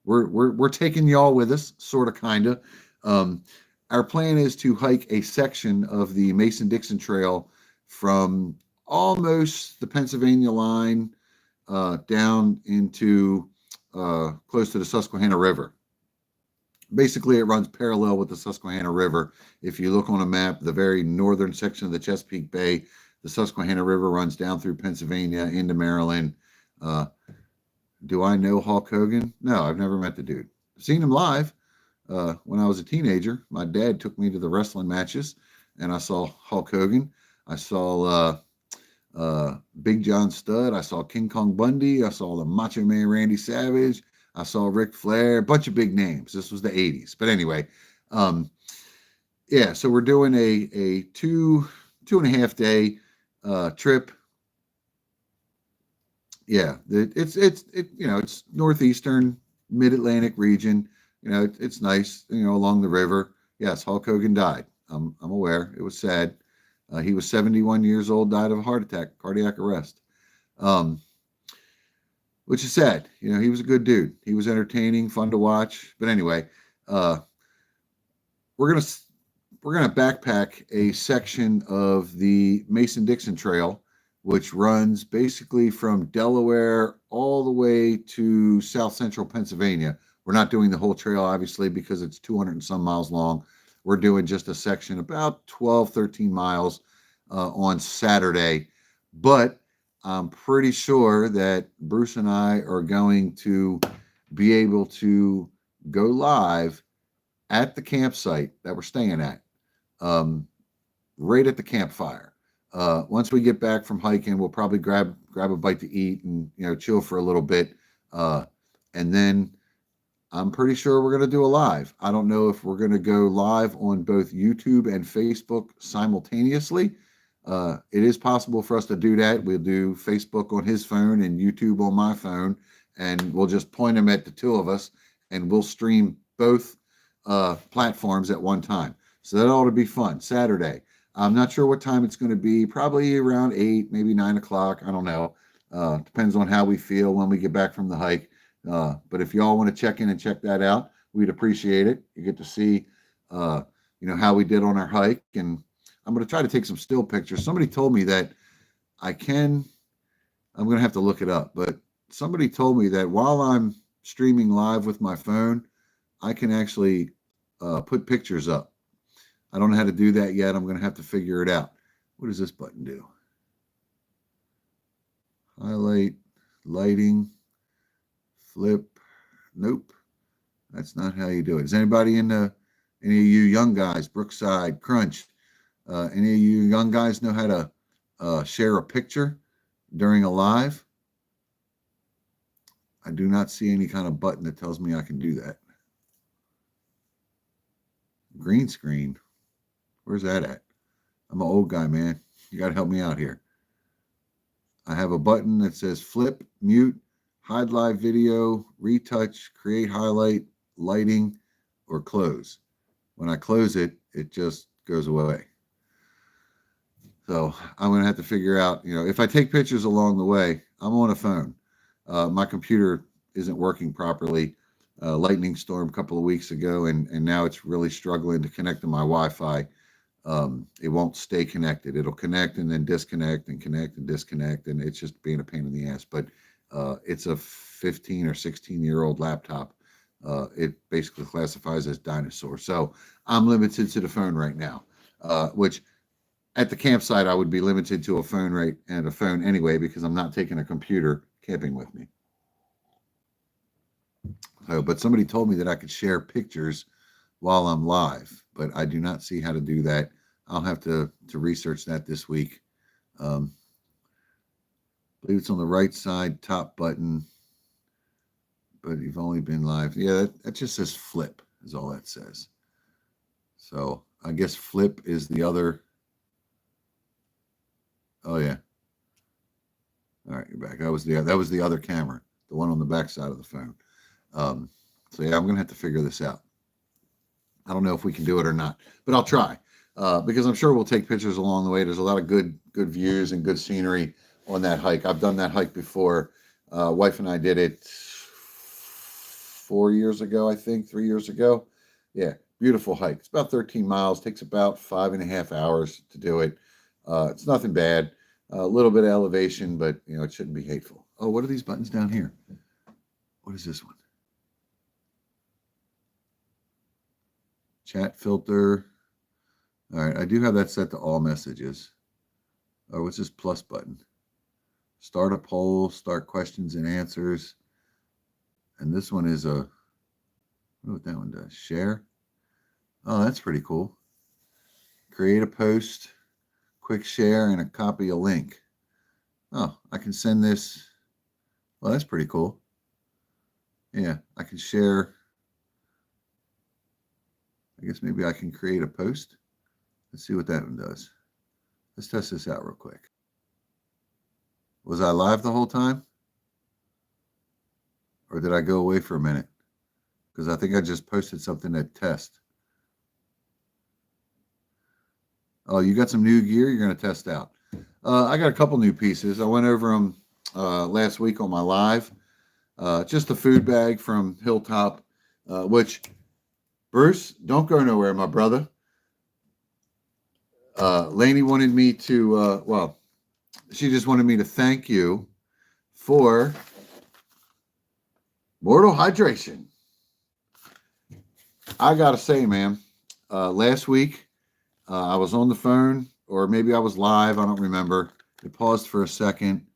We're taking y'all with us, sort of, kind of. Our plan is to hike a section of the Mason-Dixon Trail from almost the Pennsylvania line down into close to the Susquehanna River. Basically, it runs parallel with the Susquehanna River. If you look on a map, the very northern section of the Chesapeake Bay, the Susquehanna River runs down through Pennsylvania into Maryland. Do I know Hulk Hogan? No, I've never met the dude. I've seen him live when I was a teenager. My dad took me to the wrestling matches, and I saw Hulk Hogan. I saw Big John Studd. I saw King Kong Bundy. I saw the Macho Man Randy Savage. I saw Ric Flair, a bunch of big names. This was the 80s. But anyway, yeah, so we're doing a 2.5 day trip. Yeah, it's northeastern mid-Atlantic region. It's nice, along the river. Yes, Hulk Hogan died. I'm aware. It was sad. He was 71 years old, died of a heart attack, cardiac arrest. Which is sad. He was a good dude. He was entertaining, fun to watch. But anyway, we're gonna backpack a section of the Mason-Dixon Trail, which runs basically from Delaware all the way to south central Pennsylvania. We're not doing the whole trail, obviously, because it's 200 and some miles long. We're doing just a section, about 12, 13 miles on Saturday. But I'm pretty sure that Bruce and I are going to be able to go live at the campsite that we're staying at, right at the campfire. Once we get back from hiking, we'll probably grab a bite to eat and chill for a little bit, and then I'm pretty sure we're going to do a live. I don't know if we're going to go live on both YouTube and Facebook simultaneously. It is possible for us to do that. We'll do Facebook on his phone and YouTube on my phone, and we'll just point them at the two of us, and we'll stream both platforms at one time. So that ought to be fun. Saturday. I'm not sure what time it's going to be. Probably around 8, maybe 9 o'clock. I don't know. Depends on how we feel when we get back from the hike. But if y'all want to check in and check that out, we'd appreciate it. You get to see, how we did on our hike, and I'm going to try to take some still pictures. Somebody told me that I'm going to have to look it up, but somebody told me that while I'm streaming live with my phone, I can actually put pictures up. I don't know how to do that yet. I'm going to have to figure it out. What does this button do? Highlight, lighting, flip. Nope. That's not how you do it. Is anybody any of you young guys, Brookside, Crunch, any of you young guys know how to share a picture during a live? I do not see any kind of button that tells me I can do that. Green screen. Where's that at? I'm an old guy, man. You got to help me out here. I have a button that says flip, mute, hide live video, retouch, create highlight, lighting, or close. When I close it, it just goes away. So I'm going to have to figure out, if I take pictures along the way, I'm on a phone. My computer isn't working properly. lightning storm a couple of weeks ago, and now it's really struggling to connect to my Wi-Fi. It won't stay connected. It'll connect and then disconnect and connect and disconnect, and it's just being a pain in the ass. But it's a 15 or 16-year-old laptop. It basically classifies as dinosaur. So I'm limited to the phone right now, which at the campsite I would be limited to a phone anyway, because I'm not taking a computer camping with me. But somebody told me that I could share pictures while I'm live, but I do not see how to do that. I'll have to research that this week. I believe it's on the right side, top button, but you've only been live. Yeah, that just says flip is all that says. So I guess flip is the other. Oh yeah. All right, you're back. That was the other camera, the one on the back side of the phone. So yeah, I'm gonna have to figure this out. I don't know if we can do it or not, but I'll try, because I'm sure we'll take pictures along the way. There's a lot of good views and good scenery on that hike. I've done that hike before. Wife and I did it 4 years ago, I think, 3 years ago. Yeah, beautiful hike. It's about 13 miles. Takes about 5.5 hours to do it. It's nothing bad. A little bit of elevation, but it shouldn't be hateful. Oh, what are these buttons down here? What is this one? Chat filter. All right, I do have that set to all messages. Oh, what's this plus button? Start a poll, start questions and answers. And this one is I don't know what that one does. Share. Oh, that's pretty cool. Create a post, quick share, and a copy a link. Oh, I can send this. Well, that's pretty cool. Yeah, I can share. I guess maybe I can create a post. Let's see what that one does. Let's test this out real quick. Was I live the whole time? Or did I go away for a minute? Because I think I just posted something at test. Oh, you got some new gear you're going to test out. I got a couple new pieces. I went over them last week on my live. Just a food bag from Hilltop, which... Bruce, don't go nowhere, my brother. Lainey wanted me to, she just wanted me to thank you for Mortal Hydration. I got to say, man, last week I was on the phone, or maybe I was live. I don't remember. It paused for a second.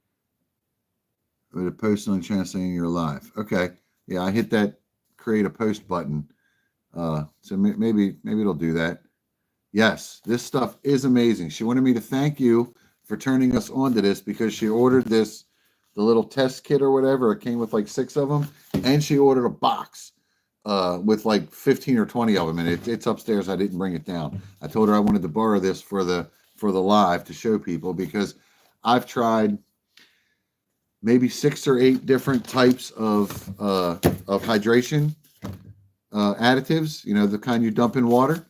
With a post on the channel saying you're live. Okay. Yeah, I hit that create a post button. So maybe it'll do that. Yes, this stuff is amazing. She wanted me to thank you for turning us on to this, because she ordered the little test kit or whatever. It came with like 6 of them, and she ordered a box with like 15 or 20 of them, and it's upstairs. I didn't bring it down. I told her I wanted to borrow this for the live to show people, because I've tried maybe 6 or 8 different types of hydration additives, the kind you dump in water.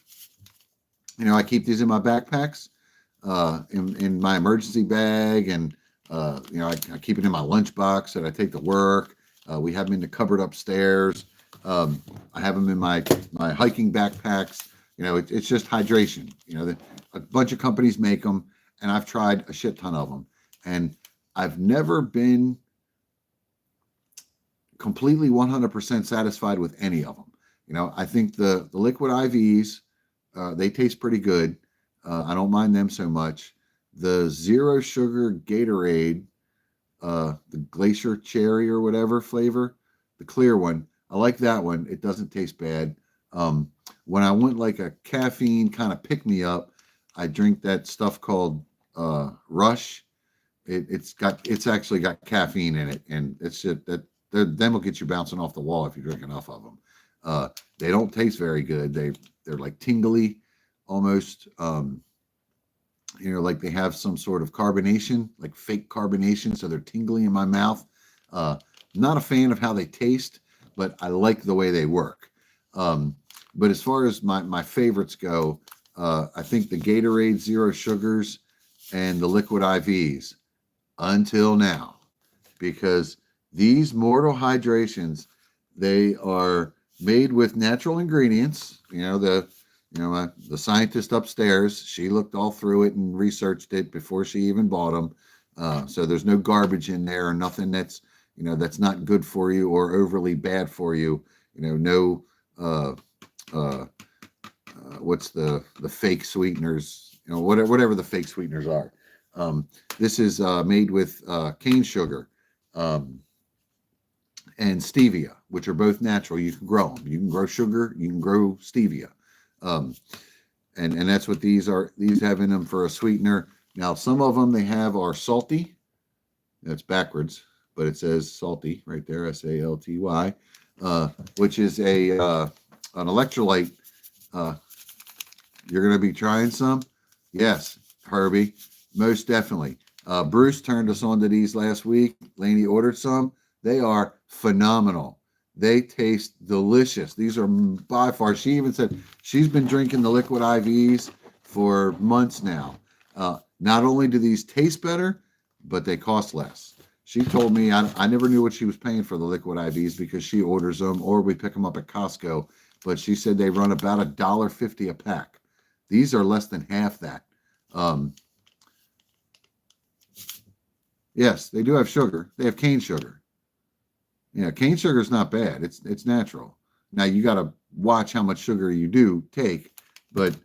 I keep these in my backpacks, in my emergency bag, and I keep it in my lunchbox that I take to work. We have them in the cupboard upstairs. I have them in my hiking backpacks. It's just hydration. A bunch of companies make them, and I've tried a shit ton of them, and I've never been completely 100% satisfied with any of them. I think the liquid IVs, they taste pretty good. I don't mind them so much. The zero sugar Gatorade, the Glacier Cherry or whatever flavor, the clear one, I like that one. It doesn't taste bad. When I want like a caffeine kind of pick me up, I drink that stuff called Rush. It's actually got caffeine in it, and it's just that them will get you bouncing off the wall if you drink enough of them. They don't taste very good. They're like tingly, almost. Like they have some sort of carbonation, like fake carbonation, so they're tingly in my mouth. Not a fan of how they taste, but I like the way they work. But as far as my favorites go, I think the Gatorade Zero Sugars and the liquid IVs until now, because these Mortal Hydrations, They are made with natural ingredients. The scientist upstairs, she looked all through it and researched it before she even bought them. So there's no garbage in there, nothing that's not good for you or overly bad for you. No uh, uh, what's the fake sweeteners, whatever the fake sweeteners are. This is made with cane sugar and stevia, which are both natural. You can grow them. You can grow sugar. You can grow stevia. Um, and that's what these are. These have in them for a sweetener. Now, some of them they have are salty. That's backwards, but it says salty right there, Salty, which is an electrolyte. You're going to be trying some? Yes, Herbie, most definitely. Bruce turned us on to these last week. Lainey ordered some. They are phenomenal. They taste delicious. These are by far, she even said she's been drinking the liquid IVs for months now. Not only do these taste better, but they cost less. She told me, I never knew what she was paying for the liquid IVs because she orders them or we pick them up at Costco. But she said they run about $1.50 a pack. These are less than half that. Yes, they do have sugar. They have cane sugar. Yeah, cane sugar is not bad. It's natural. Now you got to watch how much sugar you do take, but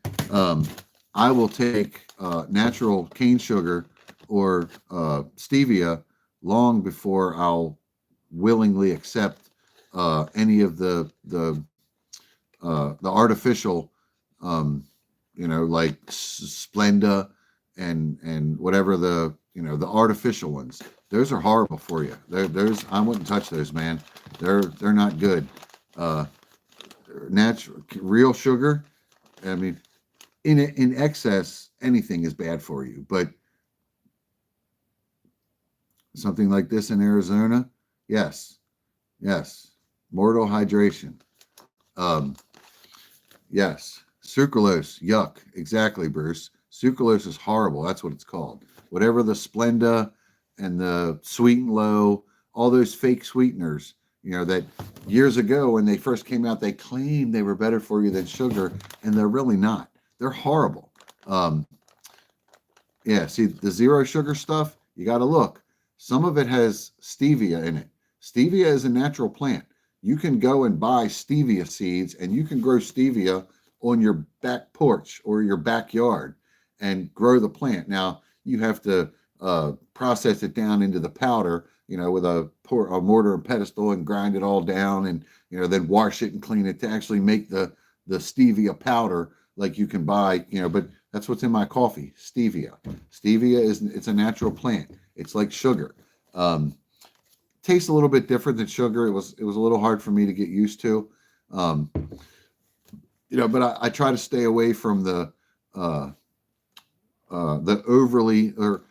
I will take natural cane sugar or stevia long before I'll willingly accept any of the artificial, like Splenda and whatever the artificial ones. Those are horrible for you. There's I wouldn't touch those, man. They're not good. Natural, real sugar. I mean, in excess, anything is bad for you. But something like this in Arizona, yes, mortal hydration. Yes, sucralose, yuck. Exactly, Bruce. Sucralose is horrible. That's what it's called. Whatever the Splenda and the Sweet and Low, all those fake sweeteners, that years ago when they first came out, they claimed they were better for you than sugar, and they're really not. They're horrible. See, the zero sugar stuff, you got to look. Some of it has stevia in it. Stevia is a natural plant. You can go and buy stevia seeds, and you can grow stevia on your back porch or your backyard and grow the plant. Now, you have to process it down into the powder, with a mortar and pestle and grind it all down and, then wash it and clean it to actually make the stevia powder like you can buy, but that's what's in my coffee, stevia. Stevia it's a natural plant. It's like sugar. Tastes a little bit different than sugar. It was a little hard for me to get used to. But I try to stay away from the overly or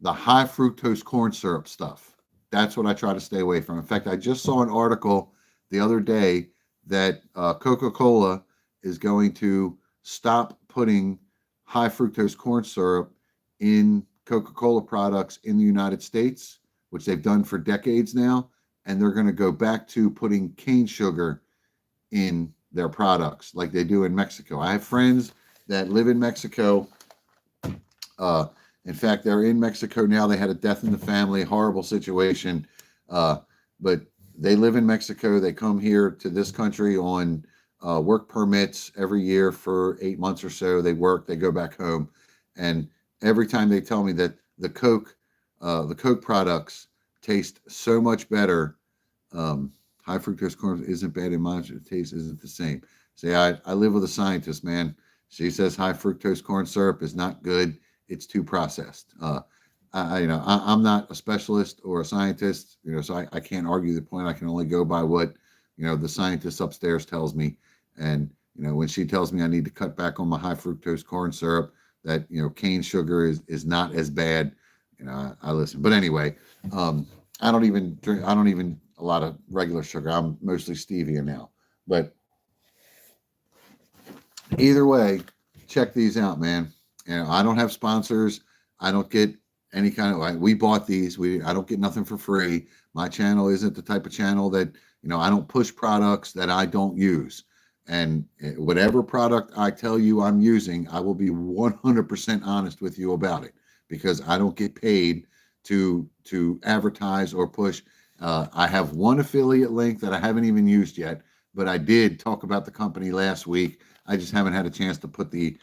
the high fructose corn syrup stuff. That's what I try to stay away from. In fact, I just saw an article the other day that Coca-Cola is going to stop putting high fructose corn syrup in Coca-Cola products in the United States, which they've done for decades now, and they're going to go back to putting cane sugar in their products like they do in Mexico. I have friends that live in Mexico. In fact, they're in Mexico now. They had a death in the family, horrible situation. But they live in Mexico. They come here to this country on work permits every year for 8 months or so. They work, they go back home. And every time they tell me that the Coke products taste so much better. High fructose corn isn't bad in mine. The taste isn't the same. See, I live with a scientist, man. She says high fructose corn syrup is not good. It's too processed. I'm not a specialist or a scientist, so I can't argue the point. I can only go by what, the scientist upstairs tells me. And, when she tells me I need to cut back on my high fructose corn syrup, that, cane sugar is not as bad, I listen. But anyway, I don't even a lot of regular sugar. I'm mostly stevia now. But either way, check these out, man. I don't have sponsors. I don't get any kind of, we bought these. I don't get nothing for free. My channel isn't the type of channel that, I don't push products that I don't use. And whatever product I tell you I'm using, I will be 100% honest with you about it, because I don't get paid to advertise or push. I have one affiliate link that I haven't even used yet, but I did talk about the company last week. I just haven't had a chance to put the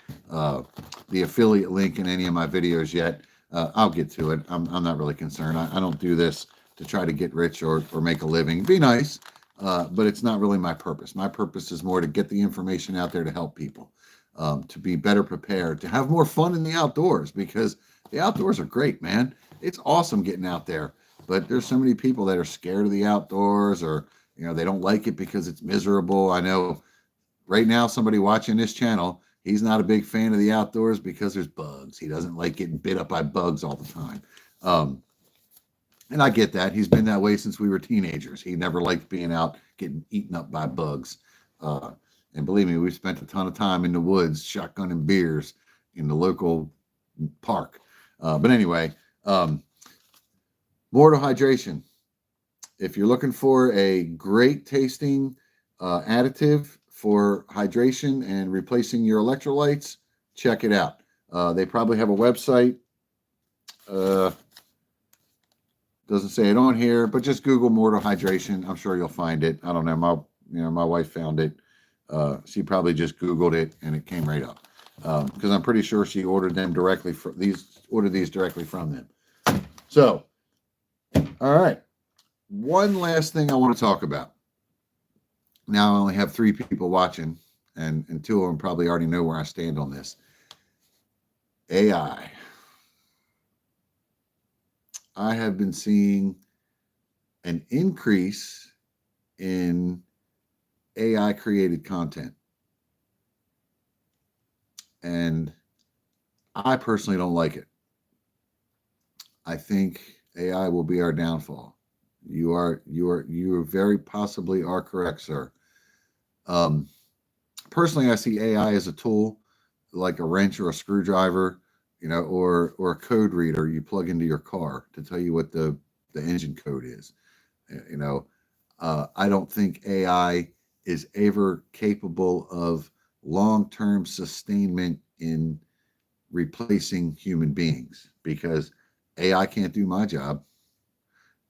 affiliate link in any of my videos yet. I'll get to it. I'm not really concerned. I don't do this to try to get rich or make a living. Be nice, but it's not really my purpose. My purpose is more to get the information out there to help people, to be better prepared, to have more fun in the outdoors, because the outdoors are great, man. It's awesome getting out there, but there's so many people that are scared of the outdoors, or they don't like it because it's miserable. I know right now somebody watching this channel, he's not a big fan of the outdoors because there's bugs. He doesn't like getting bit up by bugs all the time. And I get that. He's been that way since we were teenagers. He never liked being out getting eaten up by bugs. And believe me, we've spent a ton of time in the woods shotgunning beers in the local park. But anyway, mortar hydration. If you're looking for a great tasting additive for hydration and replacing your electrolytes, check it out. They probably have a website. Doesn't say it on here, but just Google mortar hydration. I'm sure you'll find it. I don't know. My wife found it. She probably just Googled it and it came right up. Because I'm pretty sure she ordered them directly these directly from them. So, all right. One last thing I want to talk about. Now I only have 3 people watching, and 2 of them probably already know where I stand on this. AI. I have been seeing an increase in AI created content. And I personally don't like it. I think AI will be our downfall. You very possibly are correct, sir. Personally, I see AI as a tool, like a wrench or a screwdriver, or a code reader you plug into your car to tell you what the engine code is. I don't think AI is ever capable of long-term sustainment in replacing human beings, because AI can't do my job.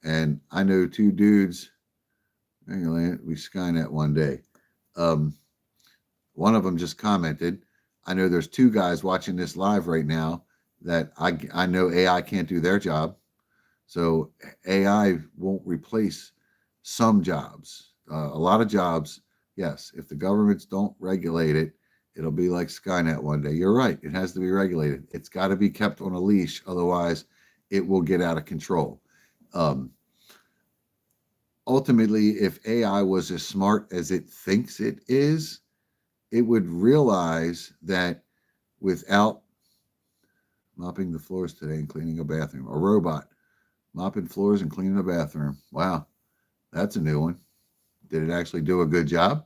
And I know 2 dudes, we Skynet one day. One of them just commented, I know there's 2 guys watching this live right now that I know AI can't do their job. So AI won't replace some jobs. A lot of jobs, yes, if the governments don't regulate it, it'll be like Skynet one day. You're right. It has to be regulated. It's got to be kept on a leash. Otherwise, it will get out of control. Ultimately, if AI was as smart as it thinks it is, it would realize that without mopping the floors today and cleaning a bathroom, a robot mopping floors and cleaning a bathroom. Wow, that's a new one. Did it actually do a good job?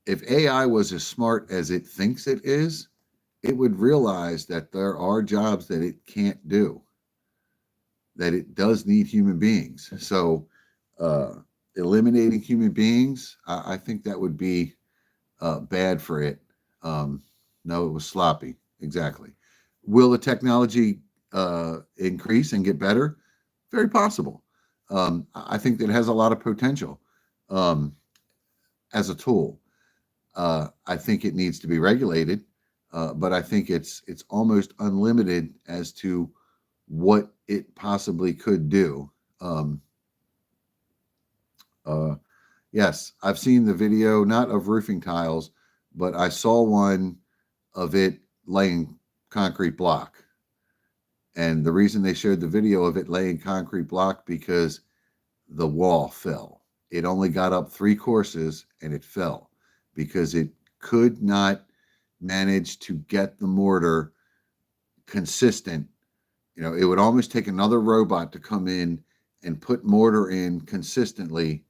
If AI was as smart as it thinks it is, it would realize that there are jobs that it can't do, that it does need human beings. So eliminating human beings, I think that would be bad for it. No, it was sloppy. Exactly. Will the technology increase and get better? Very possible. I think that it has a lot of potential as a tool. I think it needs to be regulated, but I think it's almost unlimited as to what it possibly could do. Yes, I've seen the video, not of roofing tiles, but I saw one of it laying concrete block. And the reason they showed the video of it laying concrete block, because the wall fell. It only got up 3 courses and it fell because it could not manage to get the mortar consistent. It would almost take another robot to come in and put mortar in consistently.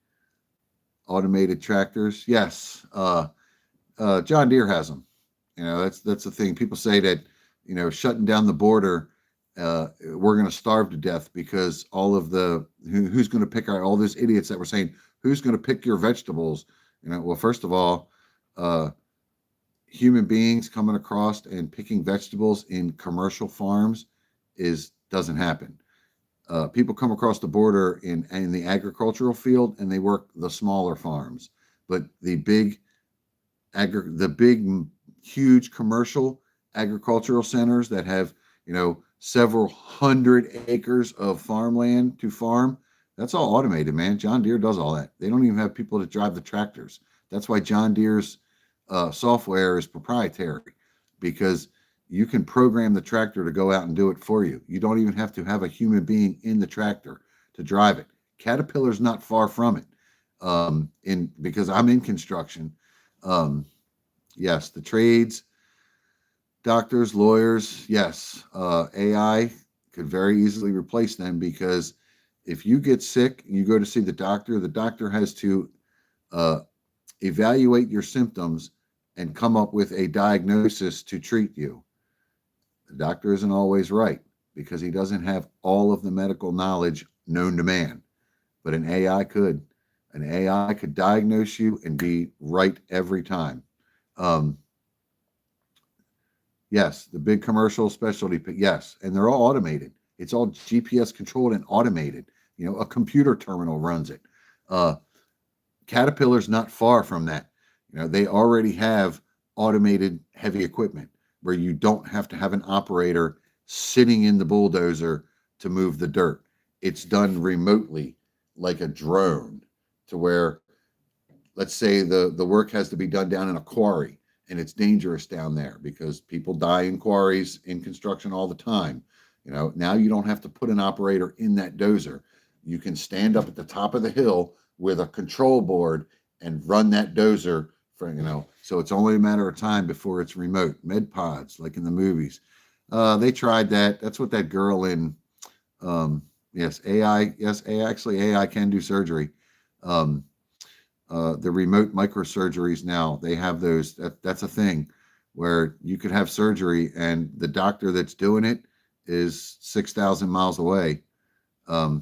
Automated tractors. Yes. John Deere has them. That's the thing. People say that, shutting down the border we're going to starve to death because all of who's going to pick all those idiots that were saying, who's going to pick your vegetables? Well, first of all, human beings coming across and picking vegetables in commercial farms doesn't happen. People come across the border in the agricultural field and they work the smaller farms, but the big huge commercial agricultural centers that have several hundred acres of farmland to farm, that's all automated, man. John Deere does all that. They don't even have people to drive the tractors. That's why John Deere's software is proprietary, because you can program the tractor to go out and do it for you. You don't even have to have a human being in the tractor to drive it. Caterpillar's not far from it. Because I'm in construction. Yes, the trades, doctors, lawyers, yes, AI could very easily replace them, because if you get sick, you go to see the doctor has to evaluate your symptoms and come up with a diagnosis to treat you. The doctor isn't always right because he doesn't have all of the medical knowledge known to man, but an AI could. An AI could diagnose you and be right every time. Yes, the big commercial specialty, yes, and they're all automated. It's all GPS controlled and automated. A computer terminal runs it. Caterpillar's not far from that. They already have automated heavy equipment where you don't have to have an operator sitting in the bulldozer to move the dirt. It's done remotely, like a drone, to where, let's say the work has to be done down in a quarry and it's dangerous down there because people die in quarries in construction all the time. Now you don't have to put an operator in that dozer. You can stand up at the top of the hill with a control board and run that dozer so it's only a matter of time before it's remote. Med pods, like in the movies. They tried that. That's what that girl in, AI can do surgery. The remote microsurgeries now, they have those. That's a thing where you could have surgery and the doctor that's doing it is 6,000 miles away. And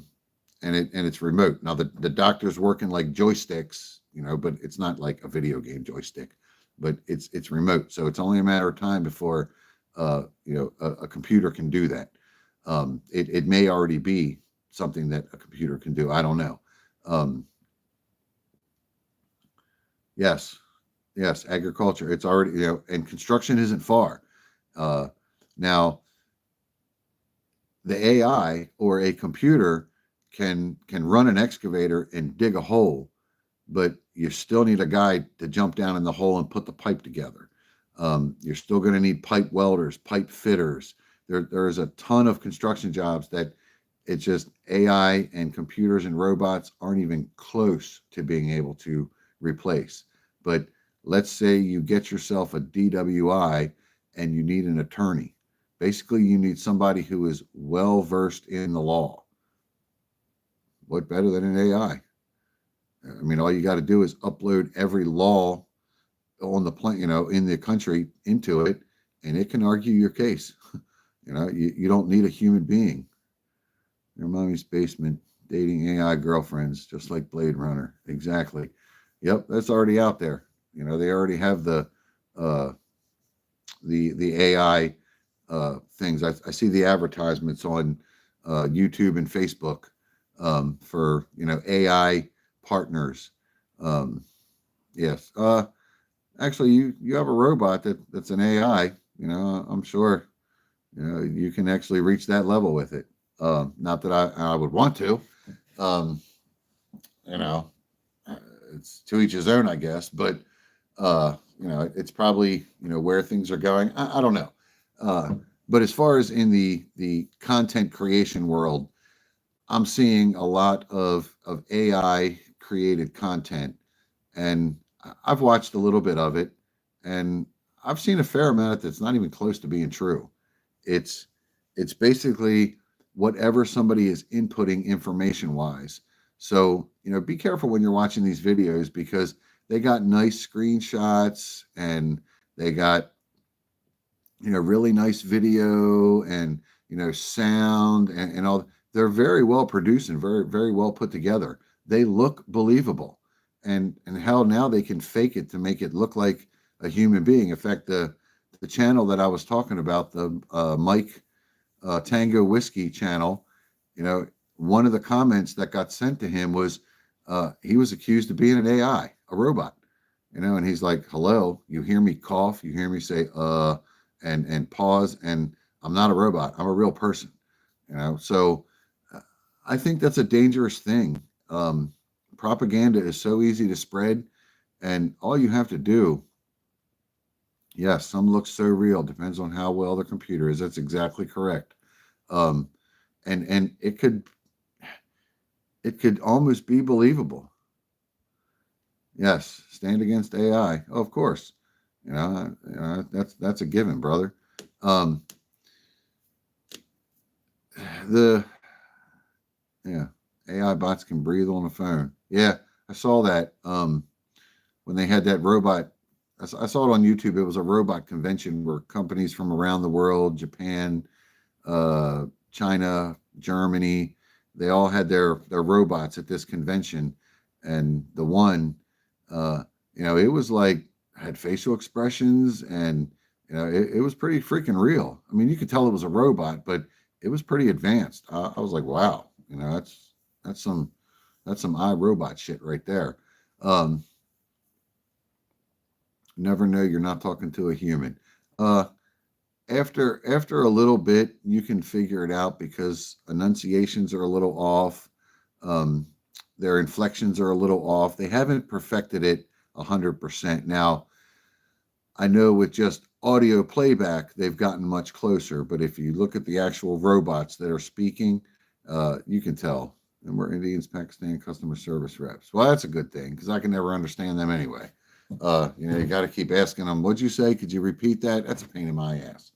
it's remote. Now the doctor's working like joysticks, but it's not like a video game joystick, but it's remote. So it's only a matter of time before, a computer can do that. It may already be something that a computer can do. I don't know. Yes, agriculture. It's already, and construction isn't far. Now, the AI or a computer can run an excavator and dig a hole, but you still need a guy to jump down in the hole and put the pipe together. You're still going to need pipe welders, pipe fitters. There's a ton of construction jobs that it's just AI and computers and robots aren't even close to being able to replace. But let's say you get yourself a DWI and you need an attorney. Basically, you need somebody who is well versed in the law. What better than an AI? I mean, all you got to do is upload every law on the in the country into it, and it can argue your case. You don't need a human being. Your mommy's basement, dating AI girlfriends, just like Blade Runner. Exactly. Yep, that's already out there. They already have the AI things. I see the advertisements on YouTube and Facebook for AI partners. Yes. Actually, you have a robot that's an AI. I'm sure you can actually reach that level with it. Not that I would want to. It's to each his own, I guess. But it's probably where things are going. I don't know. But as far as in the content creation world, I'm seeing a lot of AI created content, and I've watched a little bit of it, and I've seen a fair amount that's not even close to being true. It's basically whatever somebody is inputting information wise. So, be careful when you're watching these videos, because they got nice screenshots and they got, really nice video, and, sound and all. They're very well produced and very, very well put together. They look believable. And hell, now they can fake it to make it look like a human being. In fact, the channel that I was talking about, the Mike Tango Whiskey channel, one of the comments that got sent to him was he was accused of being an AI, a robot, and he's like, hello, you hear me cough, you hear me say, and pause, and I'm not a robot, I'm a real person, so I think that's a dangerous thing. Propaganda is so easy to spread, and all you have to do, yes, some look so real, depends on how well the computer is. That's exactly correct. Um, and it could almost be believable. Yes, stand against AI. Oh, of course, that's a given, brother. Um, the yeah, AI bots can breathe on the phone. Yeah, I saw that. When they had that robot, I saw it on YouTube. It was a robot convention where companies from around the world, Japan, China, Germany, they all had their robots at this convention, and the one, it was like had facial expressions, and it was pretty freaking real. I mean, you could tell it was a robot, but it was pretty advanced. I was like, wow, that's some iRobot shit right there. Um, Never know you're not talking to a human. Uh, after a little bit, you can figure it out because enunciations are a little off. Um, their inflections are a little off. They haven't perfected it 100%. Now, I know with just audio playback, they've gotten much closer. But if you look at the actual robots that are speaking, you can tell. And we're Indians, Pakistan customer service reps. Well, that's a good thing because I can never understand them anyway. You got to keep asking them, what'd you say? Could you repeat that? That's a pain in my ass.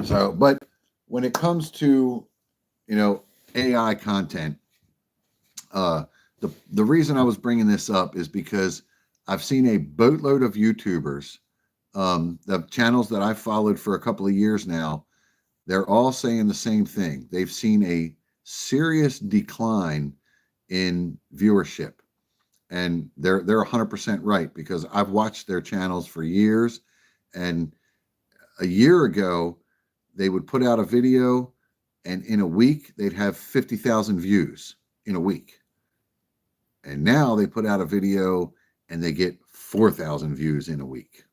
So, but when it comes to, AI content, uh, the reason I was bringing this up is because I've seen a boatload of YouTubers, the channels that I've followed for a couple of years now, they're all saying the same thing. They've seen a serious decline in viewership. And they're 100% right because I've watched their channels for years, and a year ago they would put out a video and in a week they'd have 50,000 views in a week. And now they put out a video and they get 4,000 views in a week.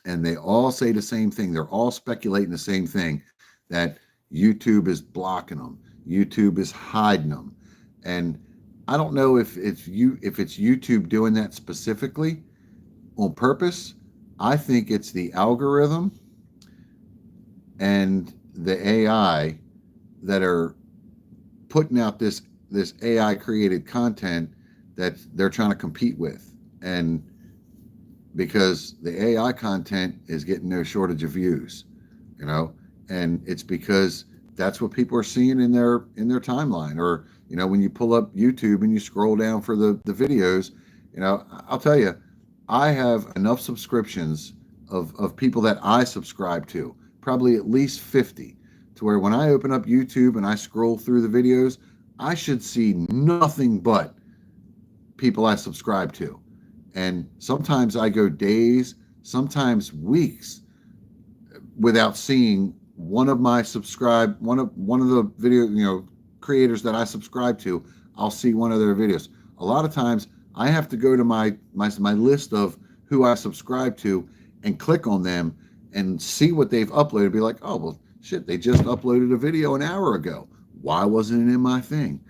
And they all say the same thing. They're all speculating the same thing, that YouTube is blocking them. YouTube is hiding them. And I don't know if it's YouTube doing that specifically on purpose. I think it's the algorithm and the AI that are putting out this AI created content that they're trying to compete with. And because the AI content is getting no shortage of views, and it's because that's what people are seeing in their timeline. Or when you pull up YouTube and you scroll down for the videos, I'll tell you, I have enough subscriptions of people that I subscribe to, probably at least 50, to where when I open up YouTube and I scroll through the videos, I should see nothing but people I subscribe to. And sometimes I go days, sometimes weeks without seeing one of the video, creators that I subscribe to. I'll see one of their videos. A lot of times I have to go to my list of who I subscribe to and click on them and see what they've uploaded. Be like, oh, well, shit, they just uploaded a video an hour ago. Why wasn't it in my thing?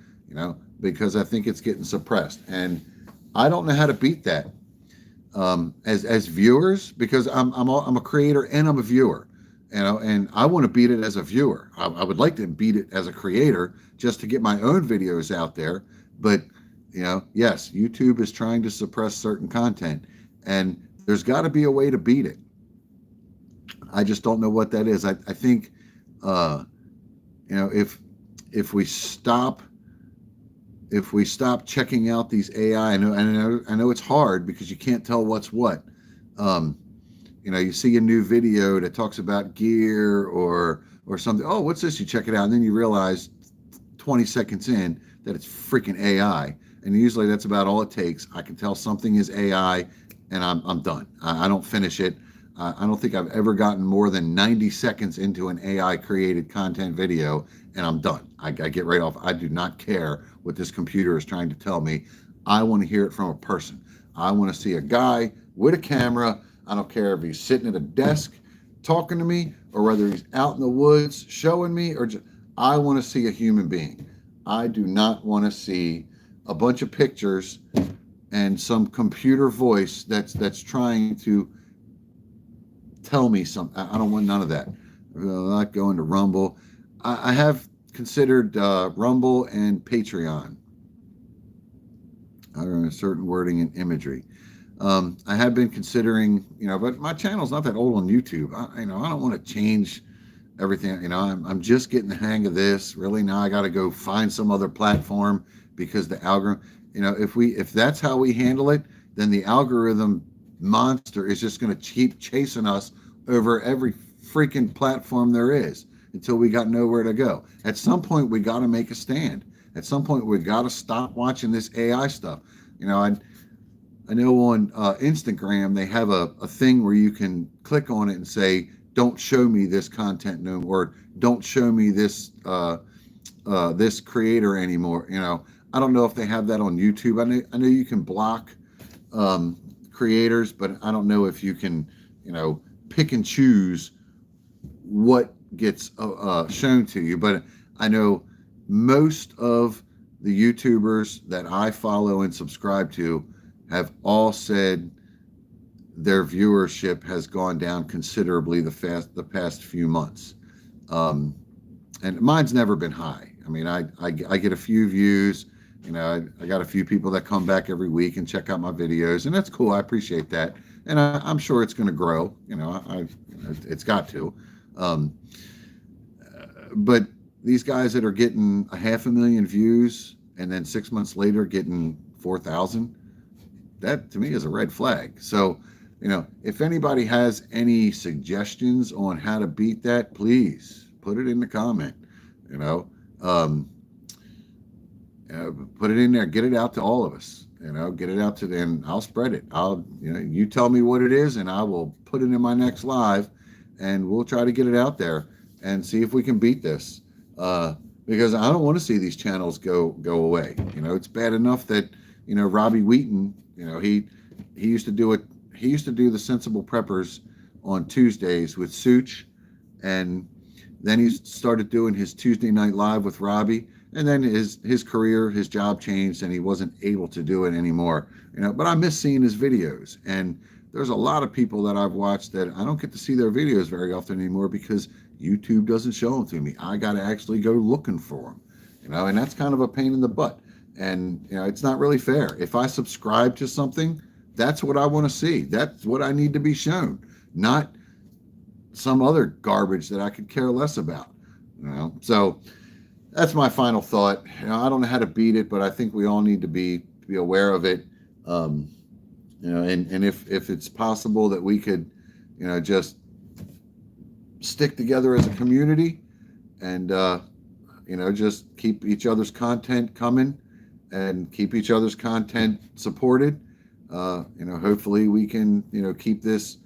Because I think it's getting suppressed. And I don't know how to beat that as viewers, because I'm a creator and I'm a viewer, and I want to beat it as a viewer. I would like to beat it as a creator just to get my own videos out there. But yes, YouTube is trying to suppress certain content, and there's got to be a way to beat it. I just don't know what that is. I think if we stop checking out these AI, I know it's hard because you can't tell what's what. you see a new video that talks about gear or something. Oh, what's this? You check it out, and then you realize 20 seconds in that it's freaking AI. And usually that's about all it takes. I can tell something is AI, and I'm done. I don't finish it. I don't think I've ever gotten more than 90 seconds into an AI created content video, and I'm done. I get right off. I do not care what this computer is trying to tell me. I want to hear it from a person. I want to see a guy with a camera. I don't care if he's sitting at a desk talking to me or whether he's out in the woods showing me, or just, I want to see a human being. I do not want to see a bunch of pictures and some computer voice that's trying to tell me something. I don't want none of that. I'm not going to Rumble. I have considered Rumble and Patreon. I don't know, certain wording and imagery. I have been considering, but my channel's not that old on YouTube. I don't want to change everything. I'm just getting the hang of this. Really, now I got to go find some other platform because the algorithm. If that's how we handle it, then the algorithm monster is just going to keep chasing us over every freaking platform there is until we got nowhere to go. At some point, we got to make a stand. At some point, we got to stop watching this AI stuff. I know on Instagram they have a thing where you can click on it and say, "Don't show me this content no more," or "Don't show me this this creator anymore." I don't know if they have that on YouTube. I know you can block creators, but I don't know if you can, pick and choose what gets shown to you. But I know most of the YouTubers that I follow and subscribe to have all said their viewership has gone down considerably the past few months. And mine's never been high. I mean, I get a few views. I got a few people that come back every week and check out my videos, and that's cool. I appreciate that, and I'm sure it's going to grow. It's got to. But these guys that are getting 500,000 views and then 6 months later getting 4,000, that to me is a red flag. So, if anybody has any suggestions on how to beat that, please put it in the comment. Put it in there, get it out to all of us, get it out to them. I'll spread it. You tell me what it is and I will put it in my next live and we'll try to get it out there and see if we can beat this. Because I don't want to see these channels go away. It's bad enough that, Robbie Wheaton, he used to do it. He used to do the Sensible Preppers on Tuesdays with Such, and then he started doing his Tuesday Night Live with Robbie. And then his career, his job changed, and he wasn't able to do it anymore. But I miss seeing his videos. And there's a lot of people that I've watched that I don't get to see their videos very often anymore because YouTube doesn't show them to me. I got to actually go looking for them. And that's kind of a pain in the butt. And it's not really fair. If I subscribe to something, that's what I want to see. That's what I need to be shown, not some other garbage that I could care less about. So that's my final thought. I don't know how to beat it, but I think we all need to be aware of it. And if it's possible that we could, just stick together as a community and, just keep each other's content coming and keep each other's content supported. Hopefully we can, keep this,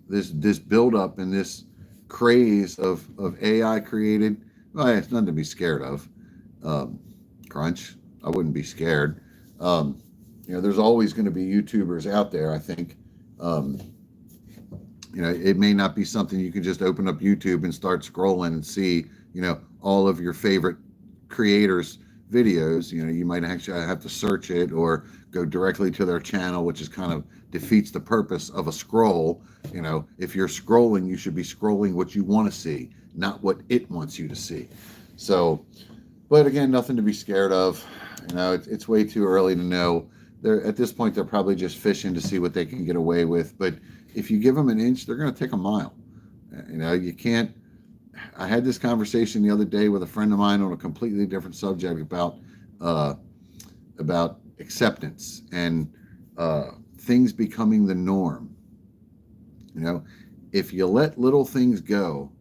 this build up and this craze of AI created. Well, it's nothing to be scared of. Crunch, I wouldn't be scared. There's always going to be YouTubers out there, I think. It may not be something you can just open up YouTube and start scrolling and see, all of your favorite creators' videos. You might actually have to search it or go directly to their channel, which is kind of defeats the purpose of a scroll. If you're scrolling, you should be scrolling what you want to see, not what it wants you to see. So, but again, nothing to be scared of. It's way too early to know. At this point, they're probably just fishing to see what they can get away with. But if you give them an inch, they're going to take a mile. You can't. I had this conversation the other day with a friend of mine on a completely different subject about acceptance and things becoming the norm. You know, if you let little things go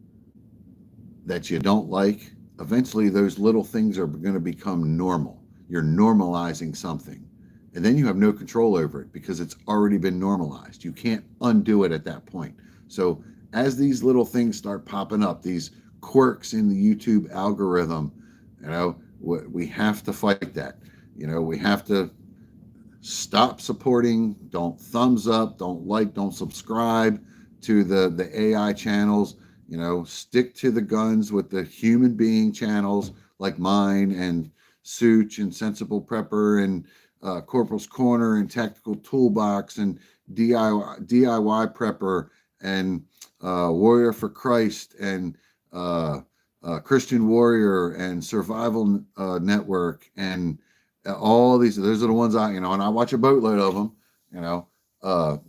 that you don't like, eventually those little things are going to become normal. You're normalizing something. And then you have no control over it because it's already been normalized. You can't undo it at that point. So as these little things start popping up, these quirks in the YouTube algorithm, you know, we have to fight that. You know, we have to stop supporting, don't thumbs up, don't like, don't subscribe to the AI channels. You know, stick to the guns with the human being channels like mine and Such and Sensible Prepper and Corporal's Corner and Tactical Toolbox and DIY Prepper and Warrior for Christ and Christian Warrior and Survival Network and all these. Those are the ones and I watch a boatload of them. You know,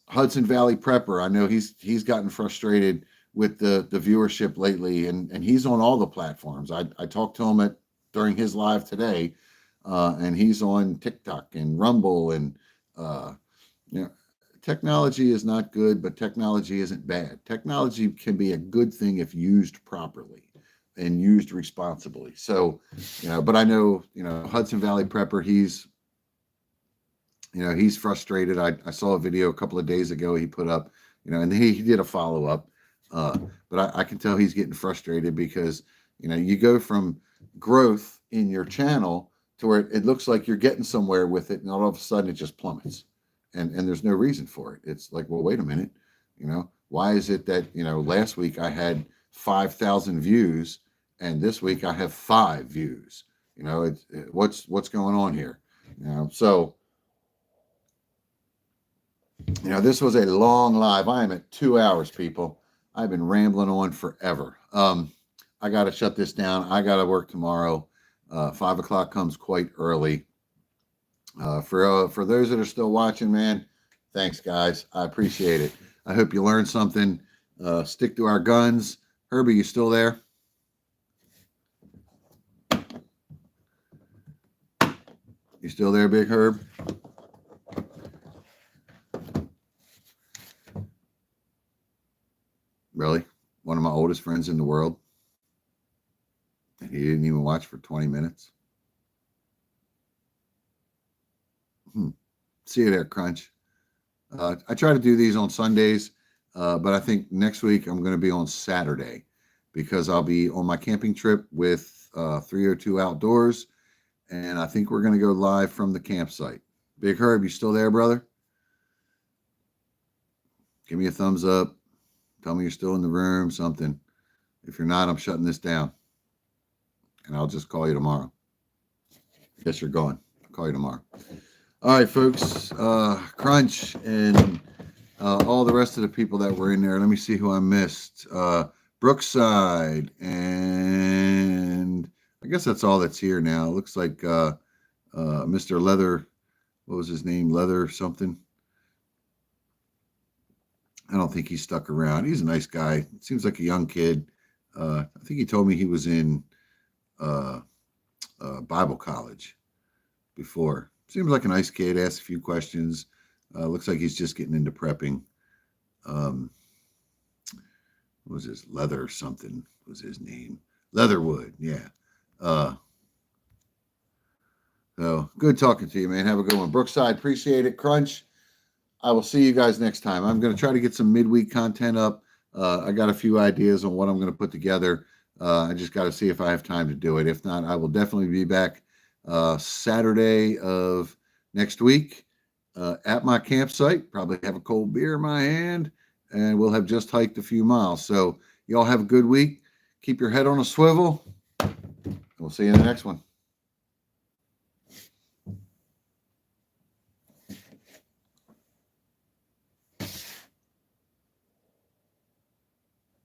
Hudson Valley Prepper. I know he's gotten frustrated with the viewership lately, and he's on all the platforms. I talked to him during his live today, and he's on TikTok and Rumble, and you know, technology is not good, but technology isn't bad. Technology can be a good thing if used properly and used responsibly. So, you know, but I know, you know, Hudson Valley Prepper, he's frustrated. I saw a video a couple of days ago he put up, you know, and he did a follow up. But I can tell he's getting frustrated because, you know, you go from growth in your channel to where it looks like you're getting somewhere with it, and all of a sudden it just plummets, and there's no reason for it. It's like, well, wait a minute, you know, why is it that, you know, last week I had 5,000 views and this week I have 5 views? You know, what's going on here? You know, so, you know, this was a long live. I am at 2 hours, people. I've been rambling on forever. I got to shut this down. I got to work tomorrow. 5 o'clock comes quite early. For those that are still watching, man, thanks, guys. I appreciate it. I hope you learned something. Stick to our guns. Herbie, you still there? You still there, Big Herb? Really? One of my oldest friends in the world. And he didn't even watch for 20 minutes. See you there, Crunch. I try to do these on Sundays, but I think next week I'm going to be on Saturday because I'll be on my camping trip with 302 Outdoors, and I think we're going to go live from the campsite. Big Herb, you still there, brother? Give me a thumbs up. Tell me you're still in the room, something. If you're not, I'm shutting this down, and I'll just call you tomorrow. Guess you're gone. I'll call you tomorrow. All right, folks, Crunch and all the rest of the people that were in there. Let me see who I missed. Brookside, and I guess that's all that's here now. It looks like Mr. Leather, what was his name? Leather something. I don't think he stuck around. He's a nice guy. Seems like a young kid. I think he told me he was in Bible college before. Seems like a nice kid. Asked a few questions. Looks like he's just getting into prepping. What was his Leather something was his name? Leatherwood, yeah. So good talking to you, man. Have a good one. Brookside, appreciate it. Crunch, I will see you guys next time. I'm going to try to get some midweek content up. I got a few ideas on what I'm going to put together. I just got to see if I have time to do it. If not, I will definitely be back Saturday of next week at my campsite. Probably have a cold beer in my hand, and we'll have just hiked a few miles. So y'all have a good week. Keep your head on a swivel. We'll see you in the next one.